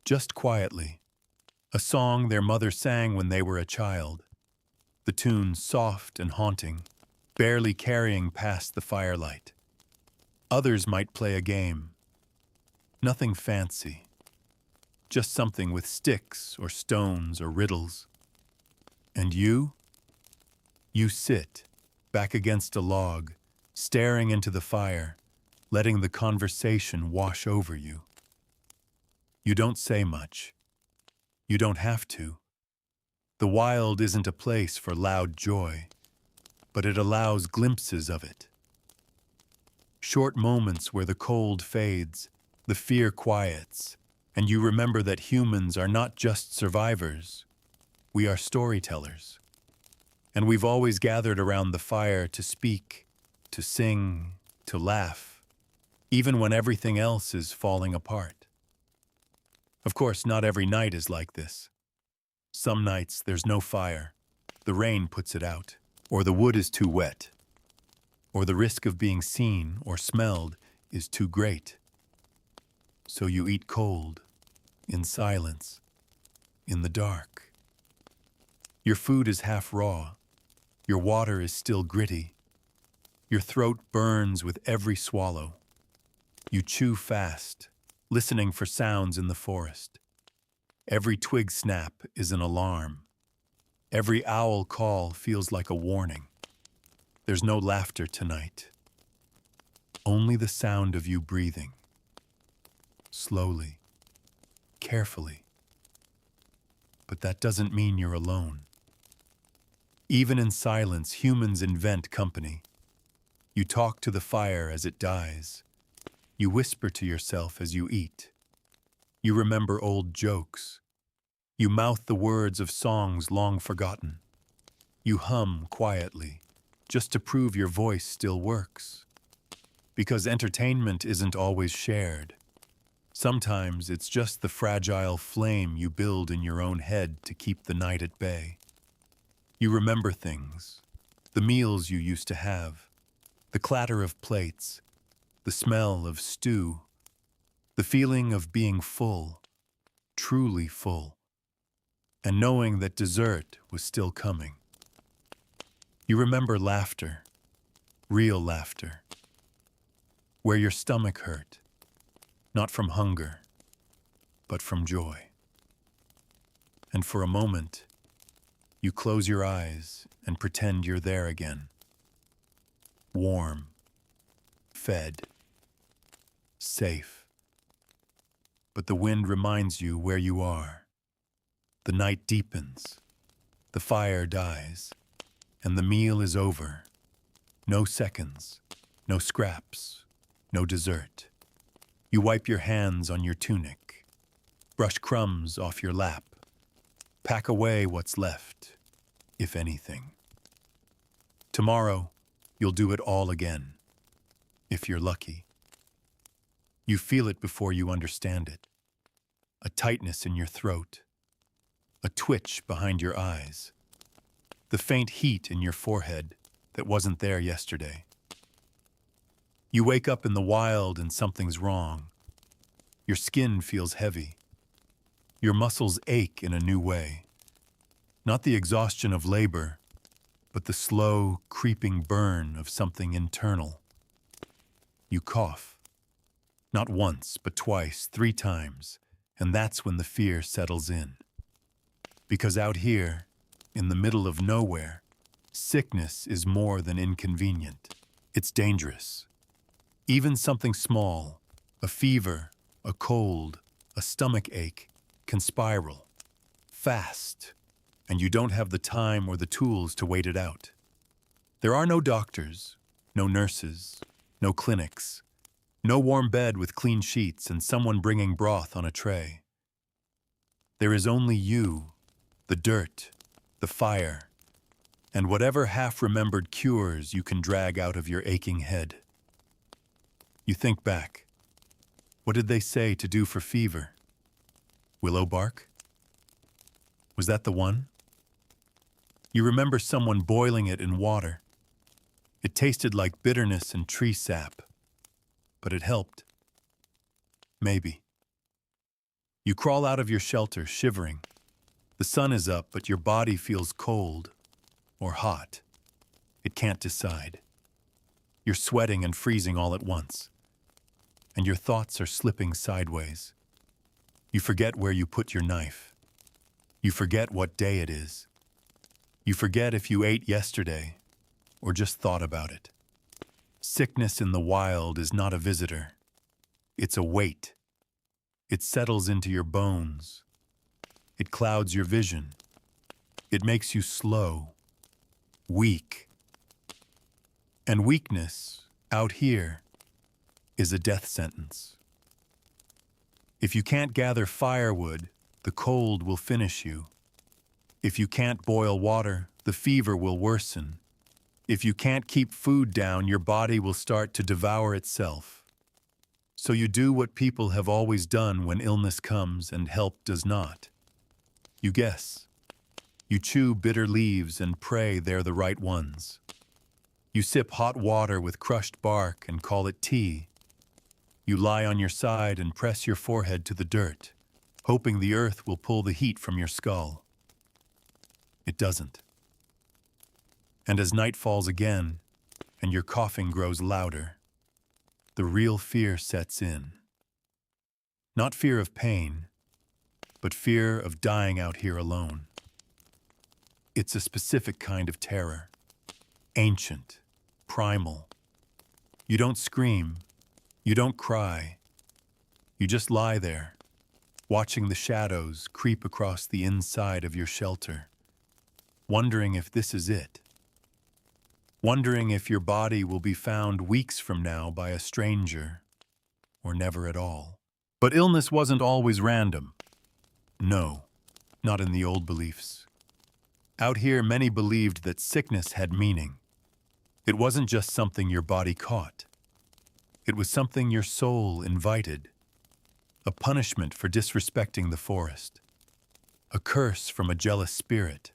Just quietly, a song their mother sang when they were a child, the tune soft and haunting, barely carrying past the firelight. Others might play a game. Nothing fancy, just something with sticks or stones or riddles. And you sit, back against a log, staring into the fire, letting the conversation wash over you. You don't say much. You don't have to. The wild isn't a place for loud joy, but it allows glimpses of it. Short moments where the cold fades, the fear quiets, and you remember that humans are not just survivors. We are storytellers. And we've always gathered around the fire to speak, to sing, to laugh, even when everything else is falling apart. Of course, not every night is like this. Some nights there's no fire, the rain puts it out, or the wood is too wet, or the risk of being seen or smelled is too great. So you eat cold, in silence, in the dark. Your food is half raw, your water is still gritty, your throat burns with every swallow. You chew fast, listening for sounds in the forest. Every twig snap is an alarm. Every owl call feels like a warning. There's no laughter tonight. Only the sound of you breathing. Slowly, carefully. But that doesn't mean you're alone. Even in silence, humans invent company. You talk to the fire as it dies. You whisper to yourself as you eat. You remember old jokes. You mouth the words of songs long forgotten. You hum quietly, just to prove your voice still works. Because entertainment isn't always shared. Sometimes it's just the fragile flame you build in your own head to keep the night at bay. You remember things, the meals you used to have, the clatter of plates, the smell of stew, the feeling of being full, truly full, and knowing that dessert was still coming. You remember laughter, real laughter, where your stomach hurt, not from hunger, but from joy. And for a moment, you close your eyes and pretend you're there again. Warm, fed, safe. But the wind reminds you where you are. The night deepens, the fire dies, and the meal is over. No seconds, no scraps, no dessert. You wipe your hands on your tunic, brush crumbs off your lap, pack away what's left, if anything. Tomorrow, you'll do it all again, if you're lucky. You feel it before you understand it. A tightness in your throat, a twitch behind your eyes, the faint heat in your forehead that wasn't there yesterday. You wake up in the wild and something's wrong. Your skin feels heavy. Your muscles ache in a new way. Not the exhaustion of labor, but the slow, creeping burn of something internal. You cough. Not once, but twice, 3 times, and that's when the fear settles in. Because out here, in the middle of nowhere, sickness is more than inconvenient. It's dangerous. Even something small, a fever, a cold, a stomach ache, can spiral. Fast. And you don't have the time or the tools to wait it out. There are no doctors, no nurses, no clinics, no warm bed with clean sheets and someone bringing broth on a tray. There is only you, the dirt, the fire, and whatever half-remembered cures you can drag out of your aching head. You think back. What did they say to do for fever? Willow bark? Was that the one? You remember someone boiling it in water. It tasted like bitterness and tree sap, but it helped. Maybe. You crawl out of your shelter, shivering. The sun is up, but your body feels cold or hot. It can't decide. You're sweating and freezing all at once, and your thoughts are slipping sideways. You forget where you put your knife. You forget what day it is. You forget if you ate yesterday or just thought about it. Sickness in the wild is not a visitor. It's a weight. It settles into your bones. It clouds your vision. It makes you slow, weak. And weakness, out here, is a death sentence. If you can't gather firewood, the cold will finish you. If you can't boil water, the fever will worsen. If you can't keep food down, your body will start to devour itself. So you do what people have always done when illness comes and help does not. You guess. You chew bitter leaves and pray they're the right ones. You sip hot water with crushed bark and call it tea. You lie on your side and press your forehead to the dirt, hoping the earth will pull the heat from your skull. It doesn't. And as night falls again, and your coughing grows louder, the real fear sets in. Not fear of pain, but fear of dying out here alone. It's a specific kind of terror. Ancient, primal. You don't scream. You don't cry. You just lie there, watching the shadows creep across the inside of your shelter, wondering if this is it. Wondering if your body will be found weeks from now by a stranger, or never at all. But illness wasn't always random. No, not in the old beliefs. Out here, many believed that sickness had meaning. It wasn't just something your body caught. It was something your soul invited. A punishment for disrespecting the forest. A curse from a jealous spirit.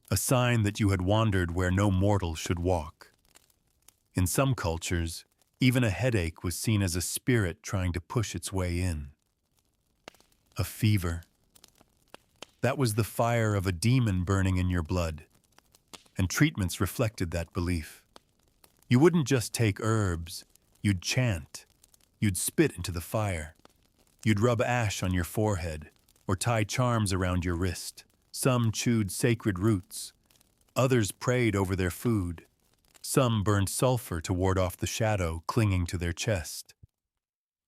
A sign that you had wandered where no mortal should walk. In some cultures, even a headache was seen as a spirit trying to push its way in. A fever. That was the fire of a demon burning in your blood, and treatments reflected that belief. You wouldn't just take herbs, you'd chant, You'd spit into the fire. You'd rub ash on your forehead or tie charms around your wrist. Some chewed sacred roots. Others prayed over their food. Some burned sulfur to ward off the shadow clinging to their chest.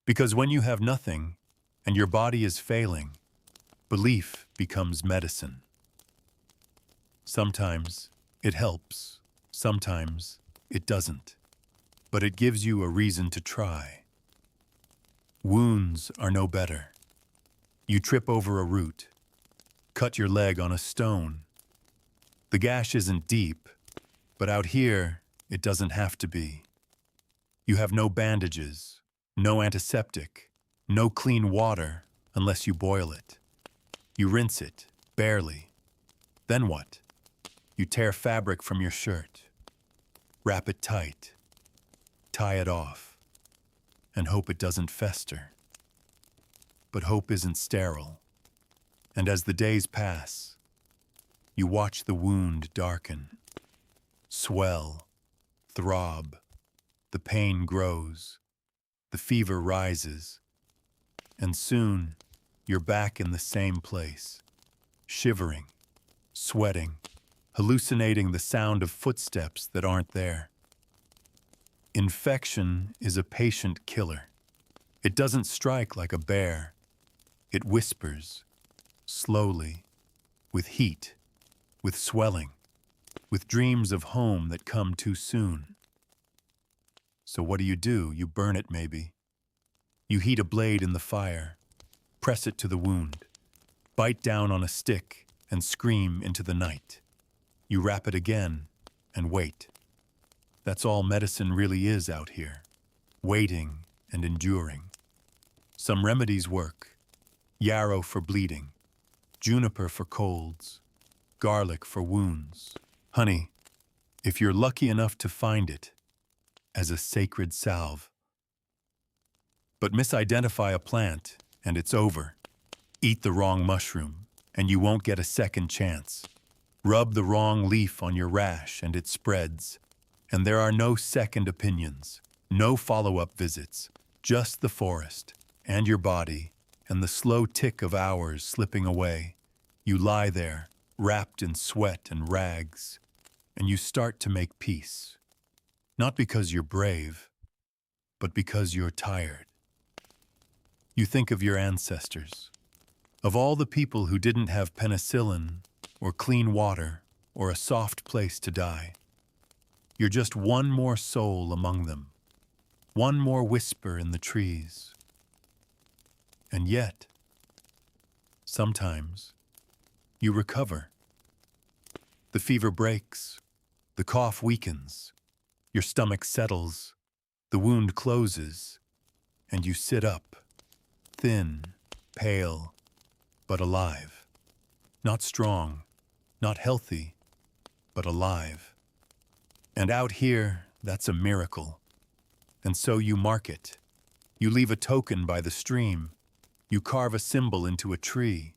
Because when you have nothing and your body is failing, belief becomes medicine. Sometimes it helps, sometimes it doesn't, but it gives you a reason to try. Wounds are no better. You trip over a root, cut your leg on a stone. The gash isn't deep, but out here, it doesn't have to be. You have no bandages, no antiseptic, no clean water unless you boil it. You rinse it, barely. Then what? You tear fabric from your shirt, wrap it tight, tie it off, and hope it doesn't fester. But hope isn't sterile, and as the days pass, you watch the wound darken, swell, throb, the pain grows, the fever rises, and soon you're back in the same place, shivering, sweating, hallucinating the sound of footsteps that aren't there. Infection is a patient killer. It doesn't strike like a bear. It whispers, slowly, with heat, with swelling, with dreams of home that come too soon. So what do? You burn it maybe. You heat a blade in the fire, press it to the wound, bite down on a stick and scream into the night. You wrap it again and wait. That's all medicine really is out here, waiting and enduring. Some remedies work. Yarrow for bleeding, juniper for colds, garlic for wounds. Honey, if you're lucky enough to find it, as a sacred salve. But misidentify a plant, and it's over. Eat the wrong mushroom, and you won't get a second chance. Rub the wrong leaf on your rash, and it spreads. And there are no second opinions, no follow-up visits, just the forest, and your body, and the slow tick of hours slipping away. You lie there, wrapped in sweat and rags, and you start to make peace. Not because you're brave, but because you're tired. You think of your ancestors, of all the people who didn't have penicillin, or clean water, or a soft place to die. You're just one more soul among them, one more whisper in the trees. And yet, sometimes, you recover. The fever breaks, the cough weakens, your stomach settles, the wound closes, and you sit up, thin, pale, but alive. Not strong, not healthy, but alive. And out here, that's a miracle. And so you mark it. You leave a token by the stream. You carve a symbol into a tree.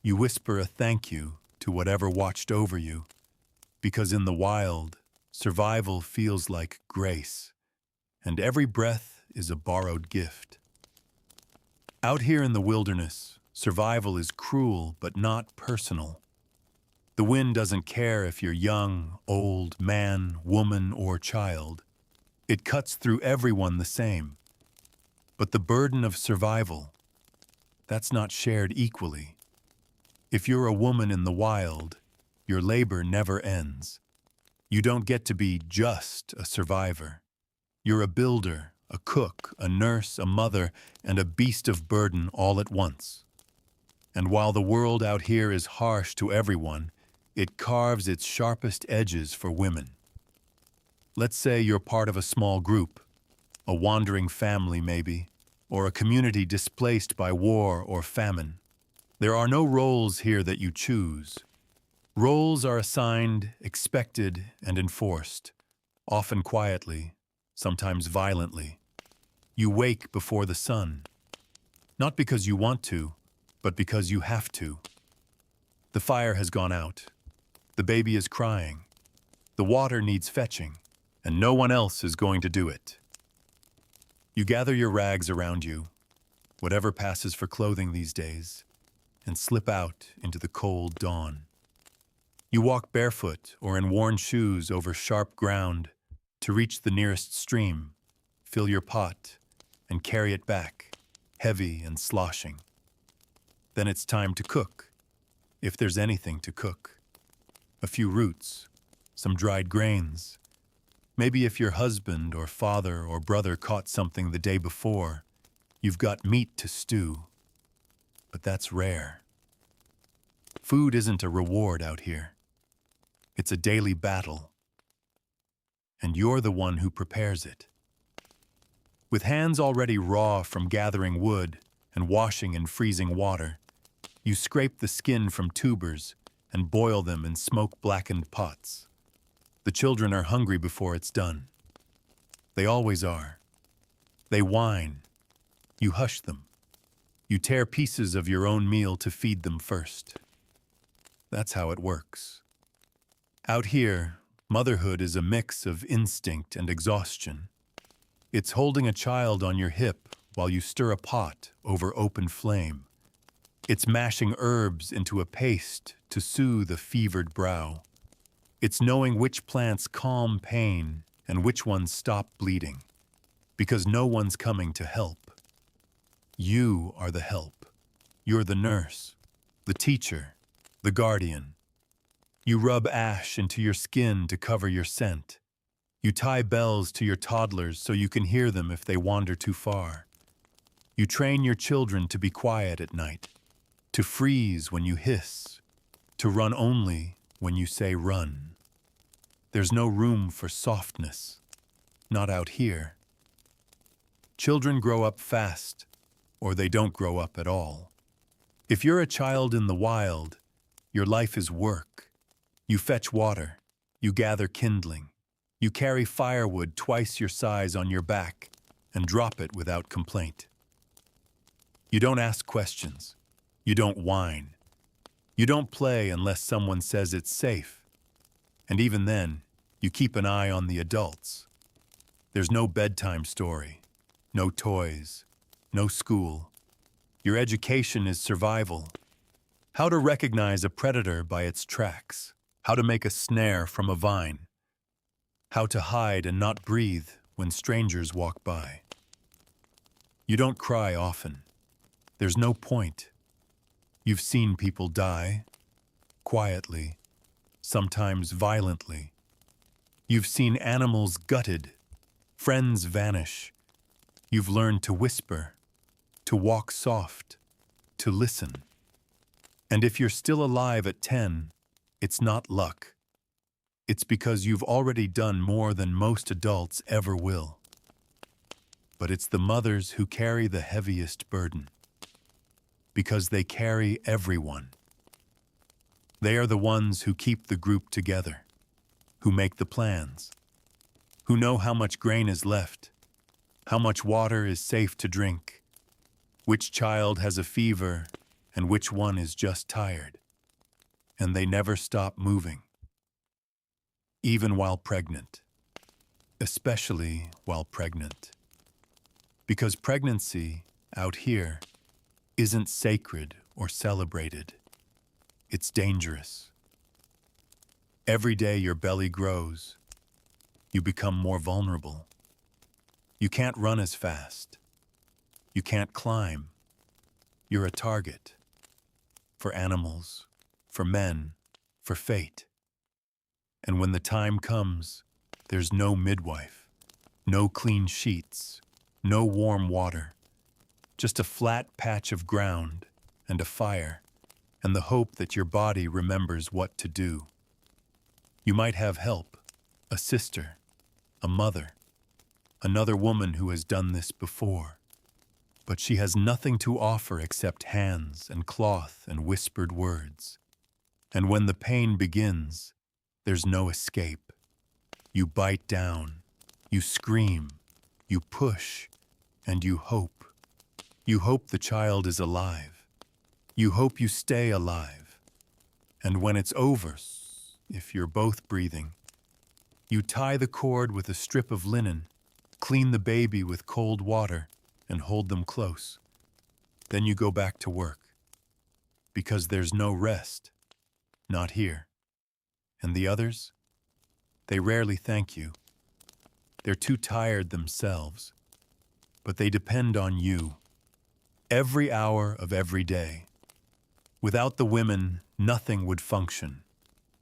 You whisper a thank you to whatever watched over you. Because in the wild, survival feels like grace. And every breath is a borrowed gift. Out here in the wilderness, survival is cruel but not personal. The wind doesn't care if you're young, old, man, woman, or child. It cuts through everyone the same. But the burden of survival, that's not shared equally. If you're a woman in the wild, your labor never ends. You don't get to be just a survivor. You're a builder, a cook, a nurse, a mother, and a beast of burden all at once. And while the world out here is harsh to everyone, it carves its sharpest edges for women. Let's say you're part of a small group, a wandering family maybe, or a community displaced by war or famine. There are no roles here that you choose. Roles are assigned, expected, and enforced, often quietly, sometimes violently. You wake before the sun, not because you want to, but because you have to. The fire has gone out. The baby is crying. The water needs fetching, and no one else is going to do it. You gather your rags around you, whatever passes for clothing these days, and slip out into the cold dawn. You walk barefoot or in worn shoes over sharp ground to reach the nearest stream, fill your pot, and carry it back, heavy and sloshing. Then it's time to cook, if there's anything to cook. A few roots, some dried grains. Maybe if your husband or father or brother caught something the day before, you've got meat to stew. But that's rare. Food isn't a reward out here. It's a daily battle. And you're the one who prepares it. With hands already raw from gathering wood and washing in freezing water, you scrape the skin from tubers and boil them in smoke-blackened pots. The children are hungry before it's done. They always are. They whine. You hush them. You tear pieces of your own meal to feed them first. That's how it works. Out here, motherhood is a mix of instinct and exhaustion. It's holding a child on your hip while you stir a pot over open flame. It's mashing herbs into a paste to soothe a fevered brow. It's knowing which plants calm pain and which ones stop bleeding, because no one's coming to help. You are the help. You're the nurse, the teacher, the guardian. You rub ash into your skin to cover your scent. You tie bells to your toddlers so you can hear them if they wander too far. You train your children to be quiet at night, to freeze when you hiss, to run only when you say run. There's no room for softness, not out here. Children grow up fast, or they don't grow up at all. If you're a child in the wild, your life is work. You fetch water, you gather kindling, you carry firewood twice your size on your back and drop it without complaint. You don't ask questions. You don't whine. You don't play unless someone says it's safe. And even then, you keep an eye on the adults. There's no bedtime story, no toys, no school. Your education is survival. How to recognize a predator by its tracks. How to make a snare from a vine. How to hide and not breathe when strangers walk by. You don't cry often. There's no point. You've seen people die, quietly, sometimes violently. You've seen animals gutted, friends vanish. You've learned to whisper, to walk soft, to listen. And if you're still alive at 10, it's not luck. It's because you've already done more than most adults ever will. But it's the mothers who carry the heaviest burden. Because they carry everyone. They are the ones who keep the group together, who make the plans, who know how much grain is left, how much water is safe to drink, which child has a fever and which one is just tired. And they never stop moving, even while pregnant, especially while pregnant. Because pregnancy, out here, isn't sacred or celebrated. It's dangerous. Every day your belly grows, you become more vulnerable. You can't run as fast. You can't climb. You're a target. For animals, for men, for fate. And when the time comes, there's no midwife, no clean sheets, no warm water, just a flat patch of ground and a fire, and the hope that your body remembers what to do. You might have help, a sister, a mother, another woman who has done this before. But she has nothing to offer except hands and cloth and whispered words. And when the pain begins, there's no escape. You bite down, you scream, you push, and you hope. You hope the child is alive. You hope you stay alive. And when it's over, if you're both breathing, you tie the cord with a strip of linen, clean the baby with cold water, and hold them close. Then you go back to work. Because there's no rest. Not here. And the others? They rarely thank you. They're too tired themselves. But they depend on you. Every hour of every day. Without the women, nothing would function.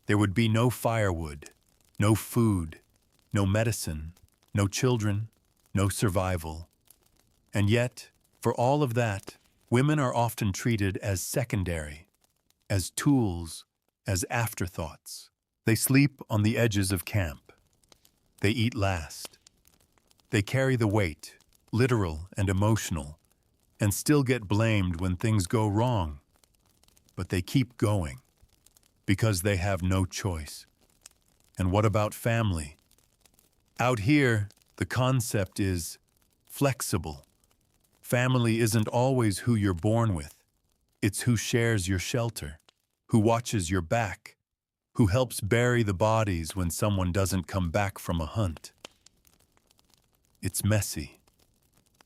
There would be no firewood, no food, no medicine, no children, no survival. And yet, for all of that, women are often treated as secondary, as tools, as afterthoughts. They sleep on the edges of camp. They eat last. They carry the weight, literal and emotional, and still get blamed when things go wrong. But they keep going, because they have no choice. And what about family? Out here, the concept is flexible. Family isn't always who you're born with. It's who shares your shelter, who watches your back, who helps bury the bodies when someone doesn't come back from a hunt. It's messy.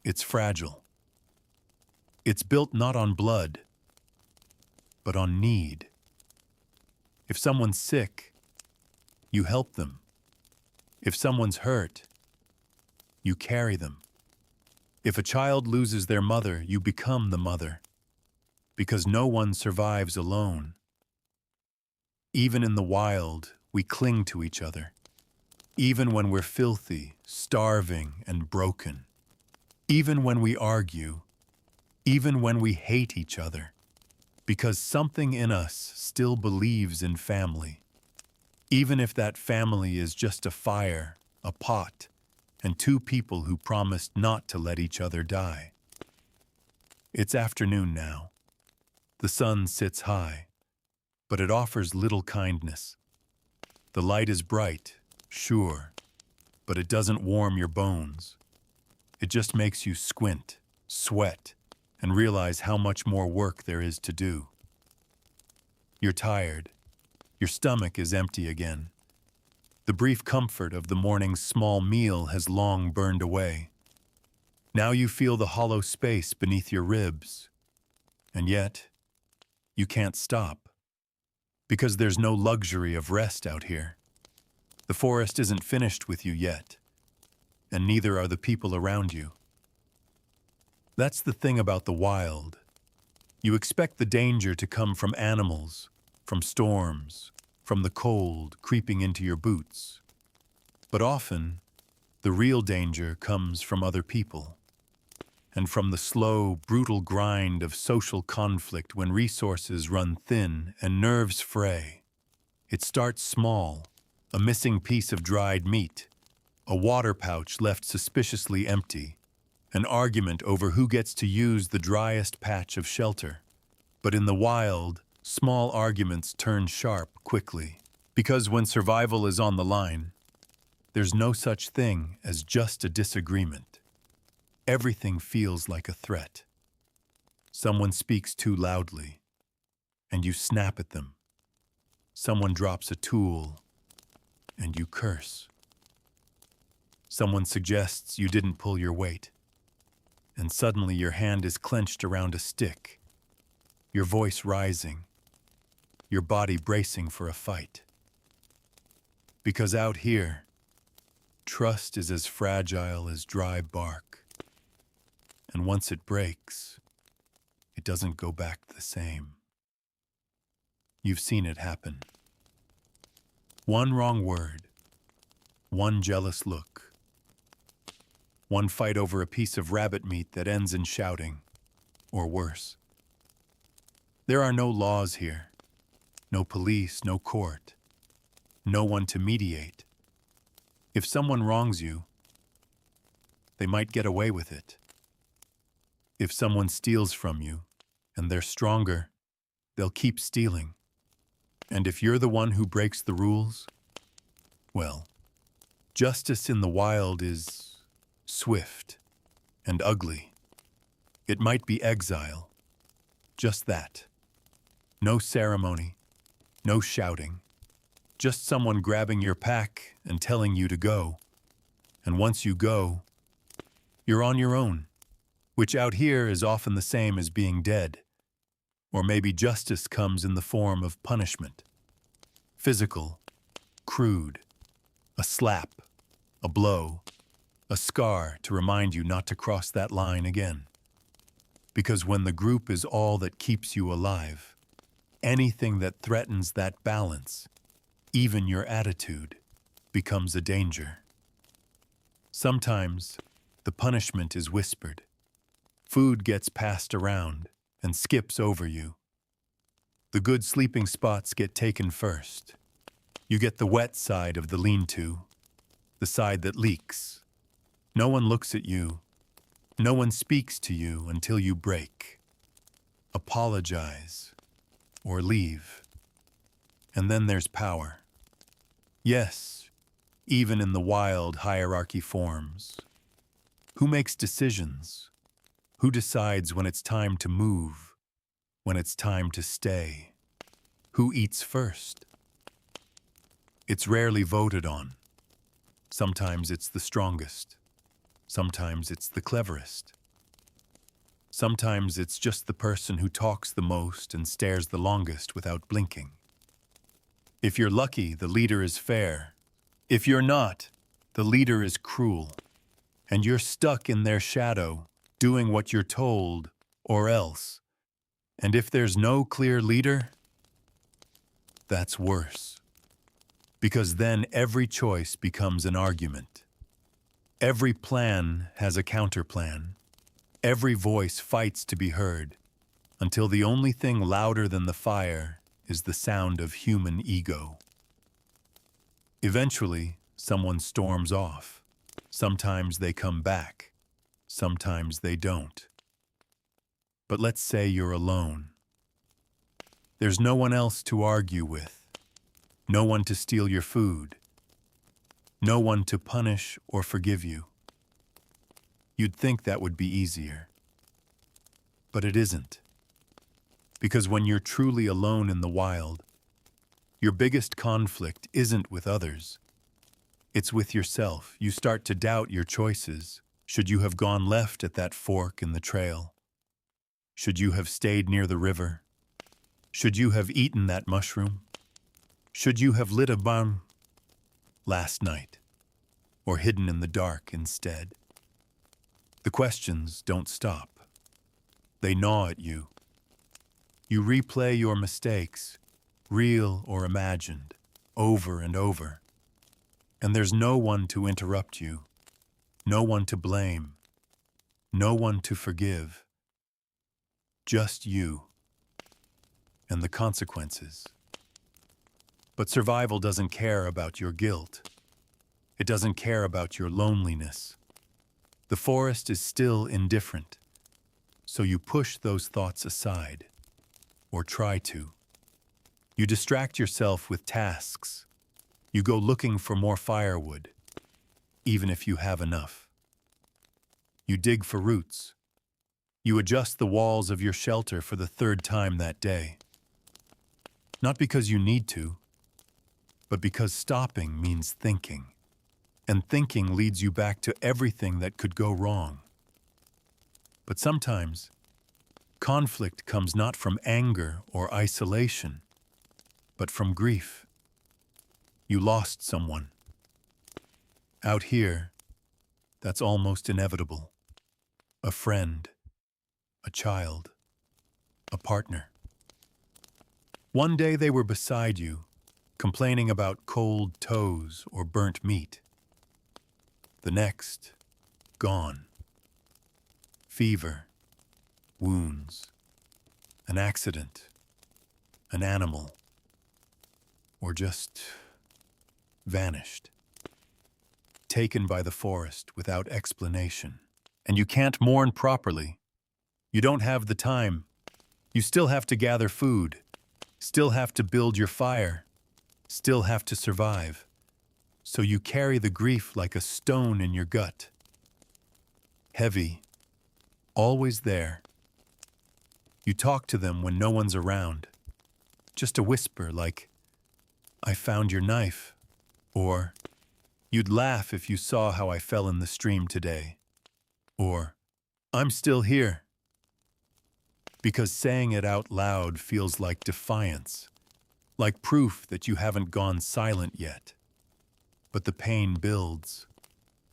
It's fragile. It's built not on blood, but on need. If someone's sick, you help them. If someone's hurt, you carry them. If a child loses their mother, you become the mother, because no one survives alone. Even in the wild, we cling to each other, even when we're filthy, starving, and broken, even when we argue, even when we hate each other, because something in us still believes in family, even if that family is just a fire, a pot, and two people who promised not to let each other die. It's afternoon now. The sun sits high, but it offers little kindness. The light is bright, sure, but it doesn't warm your bones. It just makes you squint, sweat, and realize how much more work there is to do. You're tired. Your stomach is empty again. The brief comfort of the morning's small meal has long burned away. Now you feel the hollow space beneath your ribs. And yet, you can't stop. Because there's no luxury of rest out here. The forest isn't finished with you yet. And neither are the people around you. That's the thing about the wild. You expect the danger to come from animals, from storms, from the cold creeping into your boots. But often, the real danger comes from other people, and from the slow, brutal grind of social conflict when resources run thin and nerves fray. It starts small, a missing piece of dried meat, a water pouch left suspiciously empty, an argument over who gets to use the driest patch of shelter. But in the wild, small arguments turn sharp quickly, because when survival is on the line, there's no such thing as just a disagreement. Everything feels like a threat. Someone speaks too loudly, and you snap at them. Someone drops a tool, and you curse. Someone suggests you didn't pull your weight, and suddenly your hand is clenched around a stick, your voice rising, your body bracing for a fight. Because out here, trust is as fragile as dry bark. And once it breaks, it doesn't go back the same. You've seen it happen. One wrong word, one jealous look, one fight over a piece of rabbit meat that ends in shouting, or worse. There are no laws here, no police, no court, no one to mediate. If someone wrongs you, they might get away with it. If someone steals from you, and they're stronger, they'll keep stealing. And if you're the one who breaks the rules, well, justice in the wild is swift and ugly. It might be exile, just that. No ceremony, no shouting, just someone grabbing your pack and telling you to go. And once you go, You're on your own, which out here is often the same as being dead. Or maybe justice comes in the form of punishment. Physical, crude, a slap, a blow, a scar to remind you not to cross that line again. Because when the group is all that keeps you alive, anything that threatens that balance, even your attitude, becomes a danger. Sometimes, the punishment is whispered. Food gets passed around and skips over you. The good sleeping spots get taken first. You get the wet side of the lean-to, the side that leaks. No one looks at you. No one speaks to you until you break. Apologize or leave. And then there's power. Yes, even in the wild hierarchy forms. Who makes decisions? Who decides when it's time to move? When it's time to stay? Who eats first? It's rarely voted on. Sometimes it's the strongest. Sometimes it's the cleverest. Sometimes it's just the person who talks the most and stares the longest without blinking. If you're lucky, the leader is fair. If you're not, the leader is cruel. And you're stuck in their shadow, doing what you're told, or else. And if there's no clear leader, that's worse. Because then every choice becomes an argument. Every plan has a counterplan. Every voice fights to be heard, until the only thing louder than the fire is the sound of human ego. Eventually, someone storms off. Sometimes they come back. Sometimes they don't. But let's say you're alone. There's no one else to argue with. No one to steal your food. No one to punish or forgive you. You'd think that would be easier. But it isn't. Because when you're truly alone in the wild, your biggest conflict isn't with others. It's with yourself. You start to doubt your choices. Should you have gone left at that fork in the trail? Should you have stayed near the river? Should you have eaten that mushroom? Should you have lit a bomb last night, or hidden in the dark instead? The questions don't stop. They gnaw at you. You replay your mistakes, real or imagined, over and over. And there's no one to interrupt you, no one to blame, no one to forgive. Just you and the consequences. But survival doesn't care about your guilt. It doesn't care about your loneliness. The forest is still indifferent, so you push those thoughts aside, or try to. You distract yourself with tasks. You go looking for more firewood, even if you have enough. You dig for roots. You adjust the walls of your shelter for the third time that day. Not because you need to, but because stopping means thinking. And thinking leads you back to everything that could go wrong. But sometimes, conflict comes not from anger or isolation, but from grief. You lost someone. Out here, that's almost inevitable. A friend, a child, a partner. One day they were beside you, complaining about cold toes or burnt meat. The next, gone. Fever, wounds, an accident, an animal, or just vanished. Taken by the forest without explanation. And you can't mourn properly. You don't have the time. You still have to gather food, still have to build your fire, still have to survive. So you carry the grief like a stone in your gut. Heavy, always there. You talk to them when no one's around. Just a whisper like, "I found your knife," or "You'd laugh if you saw how I fell in the stream today." Or, I'm still here. Because saying it out loud feels like defiance, like proof that you haven't gone silent yet. But the pain builds,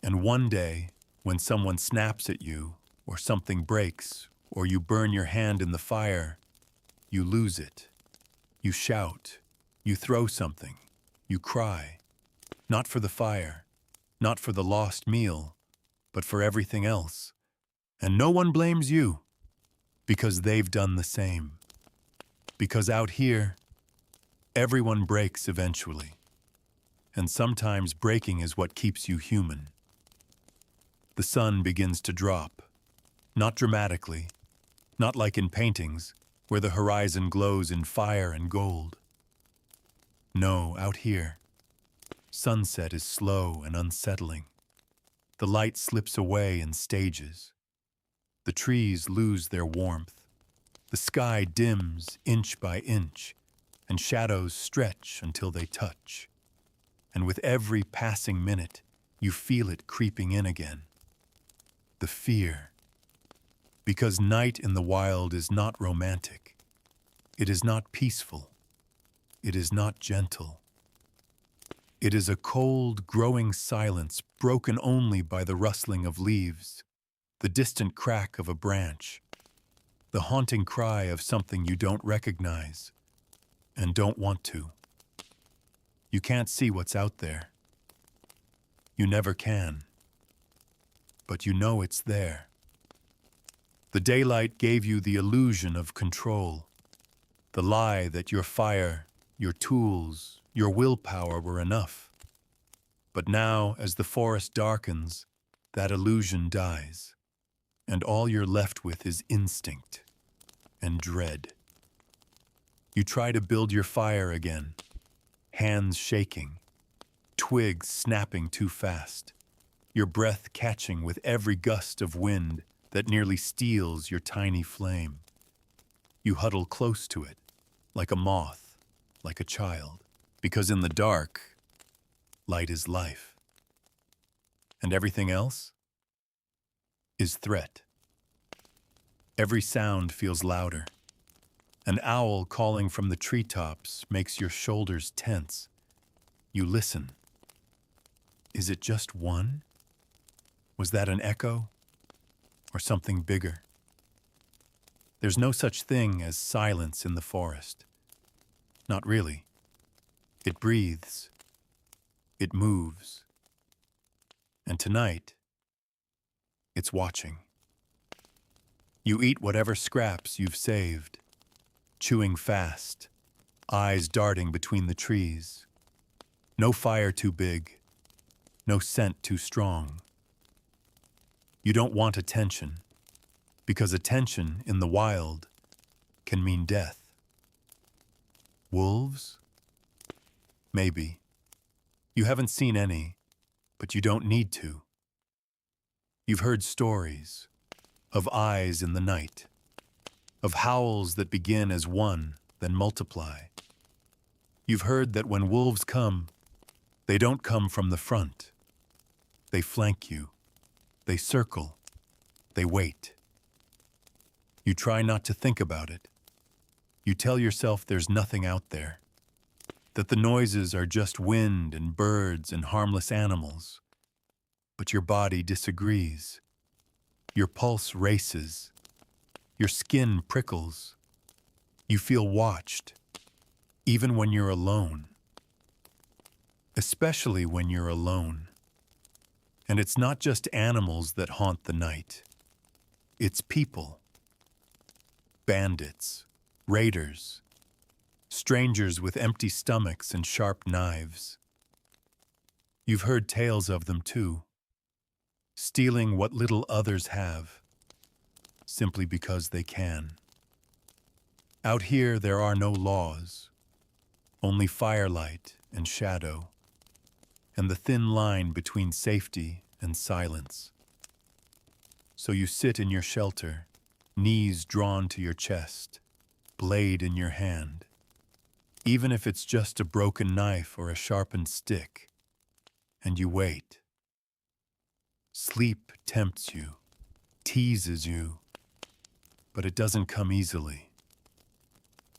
and one day, when someone snaps at you, or something breaks, or you burn your hand in the fire, you lose it. You shout, you throw something, you cry. Not for the fire, not for the lost meal, but for everything else. And no one blames you, because they've done the same. Because out here, everyone breaks eventually. And sometimes breaking is what keeps you human. The sun begins to drop, not dramatically, not like in paintings, where the horizon glows in fire and gold. No, out here, sunset is slow and unsettling. The light slips away in stages. The trees lose their warmth. The sky dims inch by inch, and shadows stretch until they touch. And with every passing minute, you feel it creeping in again. The fear. Because night in the wild is not romantic. It is not peaceful. It is not gentle. It is a cold, growing silence broken only by the rustling of leaves, the distant crack of a branch, the haunting cry of something you don't recognize and don't want to. You can't see what's out there. You never can. But you know it's there. The daylight gave you the illusion of control, the lie that your fire, your tools, your willpower were enough. But now, as the forest darkens, that illusion dies, and all you're left with is instinct and dread. You try to build your fire again, hands shaking, twigs snapping too fast, your breath catching with every gust of wind that nearly steals your tiny flame. You huddle close to it, like a moth, like a child, because in the dark, light is life. And everything else is threat. Every sound feels louder. An owl calling from the treetops makes your shoulders tense. You listen. Is it just one? Was that an echo? Or something bigger? There's no such thing as silence in the forest. Not really. It breathes. It moves. And tonight, it's watching. You eat whatever scraps you've saved, chewing fast, eyes darting between the trees. No fire too big, no scent too strong. You don't want attention, because attention in the wild can mean death. Wolves? Maybe. You haven't seen any, but you don't need to. You've heard stories of eyes in the night, of howls that begin as one, then multiply. You've heard that when wolves come, they don't come from the front. They flank you. They circle. They wait. You try not to think about it. You tell yourself there's nothing out there, that the noises are just wind and birds and harmless animals. But your body disagrees. Your pulse races. Your skin prickles. You feel watched, even when you're alone. Especially when you're alone. And it's not just animals that haunt the night. It's people. Bandits, raiders, strangers with empty stomachs and sharp knives. You've heard tales of them too, stealing what little others have, simply because they can. Out here there are no laws, only firelight and shadow, and the thin line between safety and silence. So you sit in your shelter, knees drawn to your chest, blade in your hand. Even if it's just a broken knife or a sharpened stick, and you wait. Sleep tempts you, teases you, but it doesn't come easily.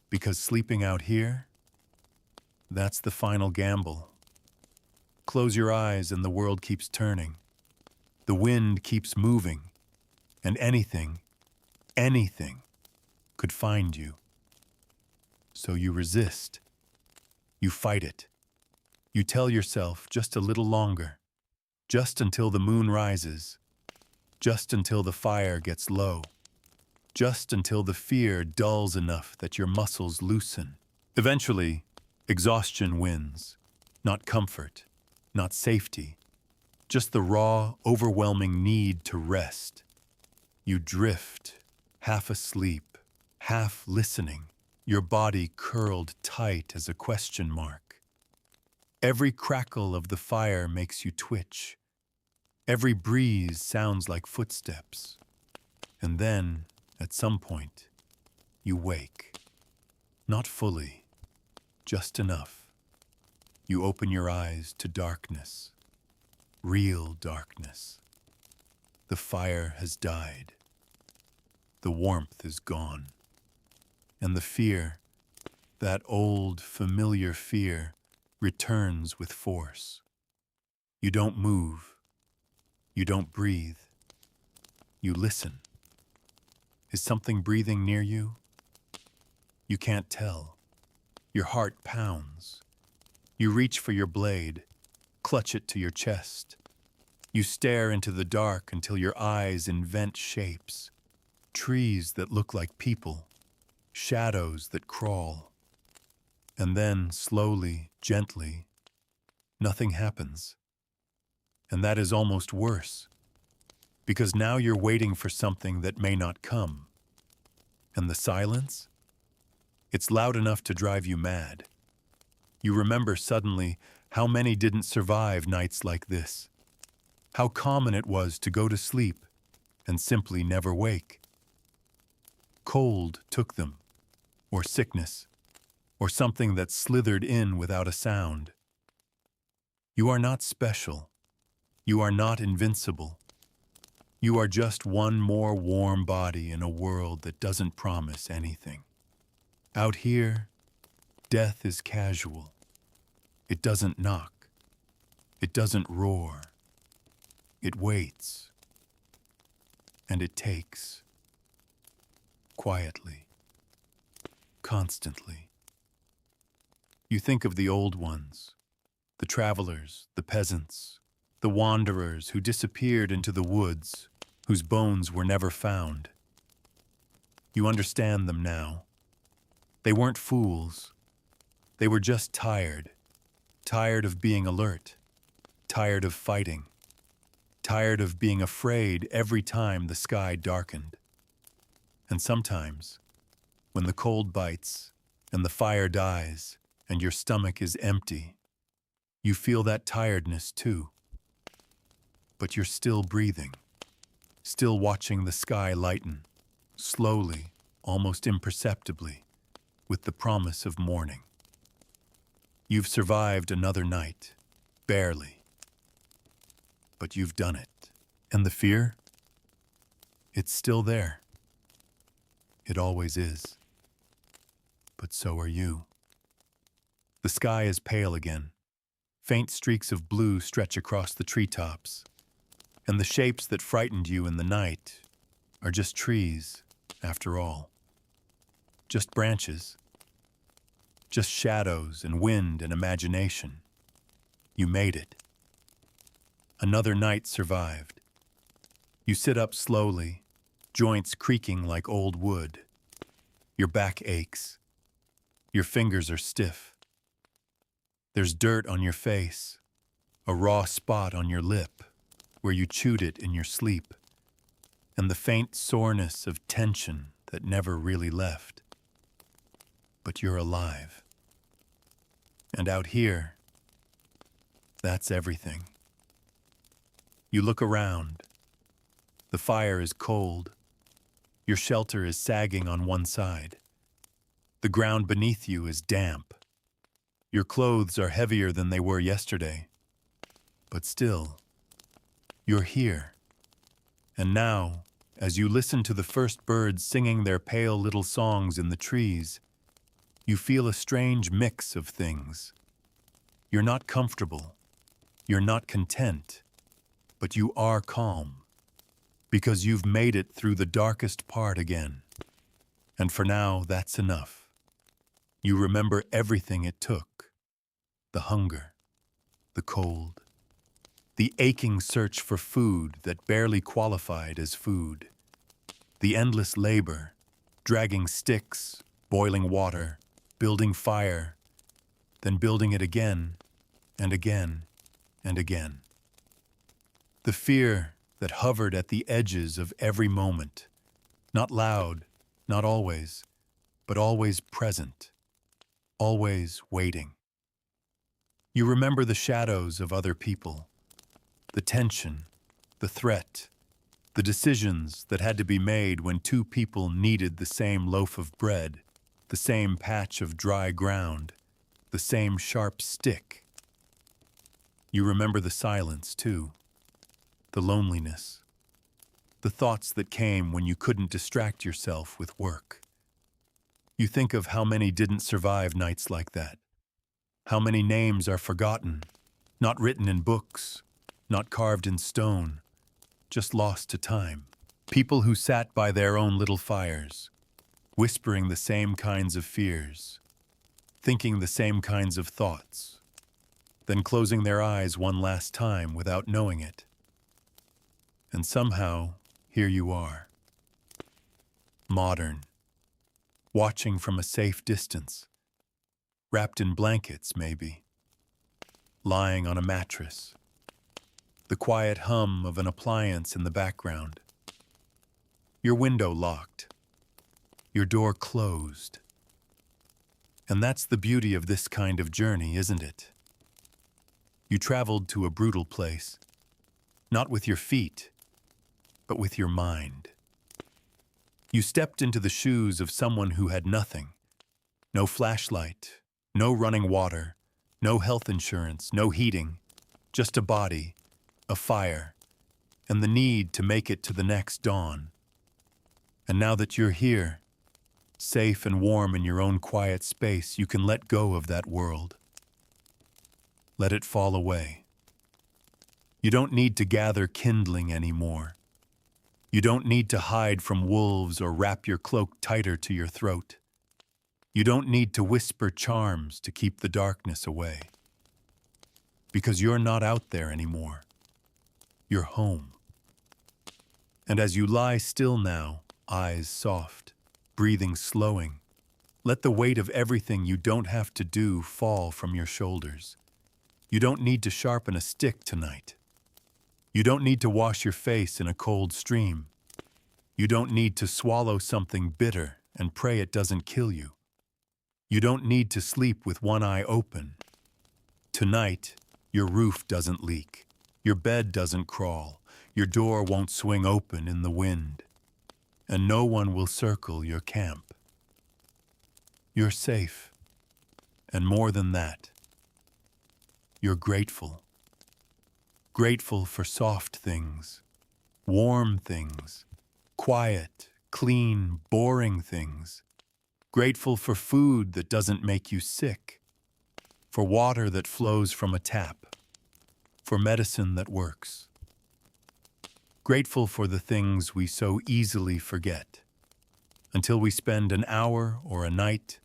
Because sleeping out here, that's the final gamble. Close your eyes and the world keeps turning. The wind keeps moving, and anything could find you. So you resist. You fight it. You tell yourself just a little longer, just until the moon rises, just until the fire gets low, just until the fear dulls enough that your muscles loosen. Eventually, exhaustion wins. Not comfort, not safety, just the raw, overwhelming need to rest. You drift, half asleep, half listening, your body curled tight as a question mark. Every crackle of the fire makes you twitch. Every breeze sounds like footsteps. And then, at some point, you wake. Not fully, just enough. You open your eyes to darkness. Real darkness. The fire has died. The warmth is gone. And the fear, that old, familiar fear, returns with force. You don't move. You don't breathe. You listen. Is something breathing near you? You can't tell. Your heart pounds. You reach for your blade, clutch it to your chest. You stare into the dark until your eyes invent shapes. Trees that look like people, shadows that crawl. And then, slowly, gently, nothing happens. And that is almost worse, because now you're waiting for something that may not come. And the silence? It's loud enough to drive you mad. You remember suddenly how many didn't survive nights like this. How common it was to go to sleep and simply never wake. Cold took them, or sickness, or something that slithered in without a sound. You are not special. You are not invincible. You are just one more warm body in a world that doesn't promise anything. Out here, death is casual. It doesn't knock. It doesn't roar. It waits. And it takes. Quietly. Constantly. You think of the old ones, the travelers, the peasants, the wanderers who disappeared into the woods, whose bones were never found. You understand them now. They weren't fools. They were just tired. Tired of being alert. Tired of fighting. Tired of being afraid every time the sky darkened. And sometimes, when the cold bites and the fire dies and your stomach is empty, you feel that tiredness too. But you're still breathing, still watching the sky lighten, slowly, almost imperceptibly, with the promise of morning. You've survived another night, barely. But you've done it. And the fear? It's still there. It always is. But so are you. The sky is pale again. Faint streaks of blue stretch across the treetops. And the shapes that frightened you in the night are just trees, after all. Just branches. Just shadows and wind and imagination. You made it. Another night survived. You sit up slowly, joints creaking like old wood. Your back aches. Your fingers are stiff. There's dirt on your face, a raw spot on your lip where you chewed it in your sleep, and the faint soreness of tension that never really left. But you're alive. And out here, that's everything. You look around. The fire is cold. Your shelter is sagging on one side. The ground beneath you is damp. Your clothes are heavier than they were yesterday. But still, you're here. And now, as you listen to the first birds singing their pale little songs in the trees, you feel a strange mix of things. You're not comfortable, you're not content, but you are calm, because you've made it through the darkest part again. And for now, that's enough. You remember everything it took: the hunger, the cold, the aching search for food that barely qualified as food, the endless labor, dragging sticks, boiling water, building fire, then building it again and again and again. The fear that hovered at the edges of every moment, not loud, not always, but always present, always waiting. You remember the shadows of other people, the tension, the threat, the decisions that had to be made when two people needed the same loaf of bread, the same patch of dry ground, the same sharp stick. You remember the silence, too, the loneliness, the thoughts that came when you couldn't distract yourself with work. You think of how many didn't survive nights like that, how many names are forgotten, not written in books, not carved in stone, just lost to time. People who sat by their own little fires, whispering the same kinds of fears, thinking the same kinds of thoughts, then closing their eyes one last time without knowing it. And somehow, here you are, modern, watching from a safe distance, wrapped in blankets maybe, lying on a mattress, the quiet hum of an appliance in the background, your window locked, your door closed. And that's the beauty of this kind of journey, isn't it? You traveled to a brutal place, not with your feet, but with your mind. You stepped into the shoes of someone who had nothing: no flashlight, no running water, no health insurance, no heating, just a body, a fire, and the need to make it to the next dawn. And now that you're here, safe and warm in your own quiet space, you can let go of that world. Let it fall away. You don't need to gather kindling anymore. You don't need to hide from wolves or wrap your cloak tighter to your throat. You don't need to whisper charms to keep the darkness away. Because you're not out there anymore. You're home. And as you lie still now, eyes soft, breathing slowing, let the weight of everything you don't have to do fall from your shoulders. You don't need to sharpen a stick tonight. You don't need to wash your face in a cold stream. You don't need to swallow something bitter and pray it doesn't kill you. You don't need to sleep with one eye open. Tonight, your roof doesn't leak. Your bed doesn't crawl. Your door won't swing open in the wind. And no one will circle your camp. You're safe. And more than that, you're grateful. Grateful for soft things, warm things, quiet, clean, boring things. Grateful for food that doesn't make you sick, for water that flows from a tap, for medicine that works. Grateful for the things we so easily forget, until we spend an hour or a night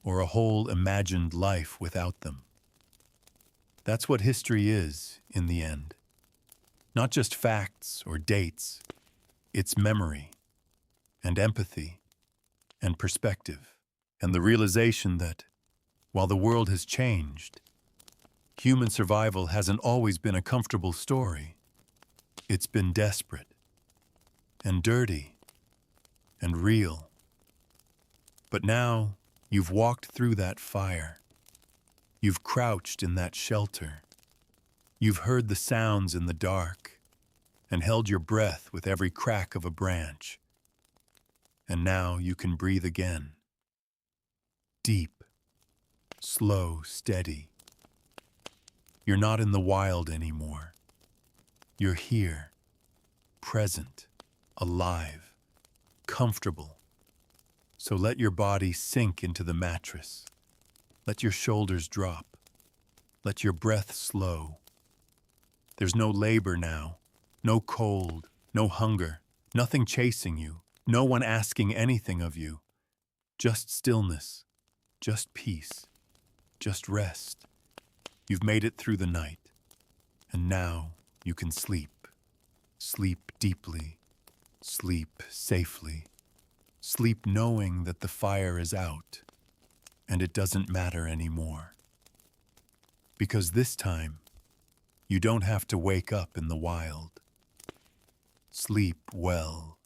or a whole imagined life without them. That's what history is, in the end. Not just facts or dates. It's memory, and empathy, and perspective, and the realization that, while the world has changed, human survival hasn't always been a comfortable story. It's been desperate, and dirty, and real. But now, you've walked through that fire. You've crouched in that shelter. You've heard the sounds in the dark and held your breath with every crack of a branch. And now you can breathe again. Deep, slow, steady. You're not in the wild anymore. You're here, present, alive, comfortable. So let your body sink into the mattress. Let your shoulders drop. Let your breath slow. There's no labor now, no cold, no hunger, nothing chasing you, no one asking anything of you. Just stillness, just peace, just rest. You've made it through the night, and now you can sleep. Sleep deeply, sleep safely, sleep knowing that the fire is out, and it doesn't matter anymore. Because this time, you don't have to wake up in the wild. Sleep well.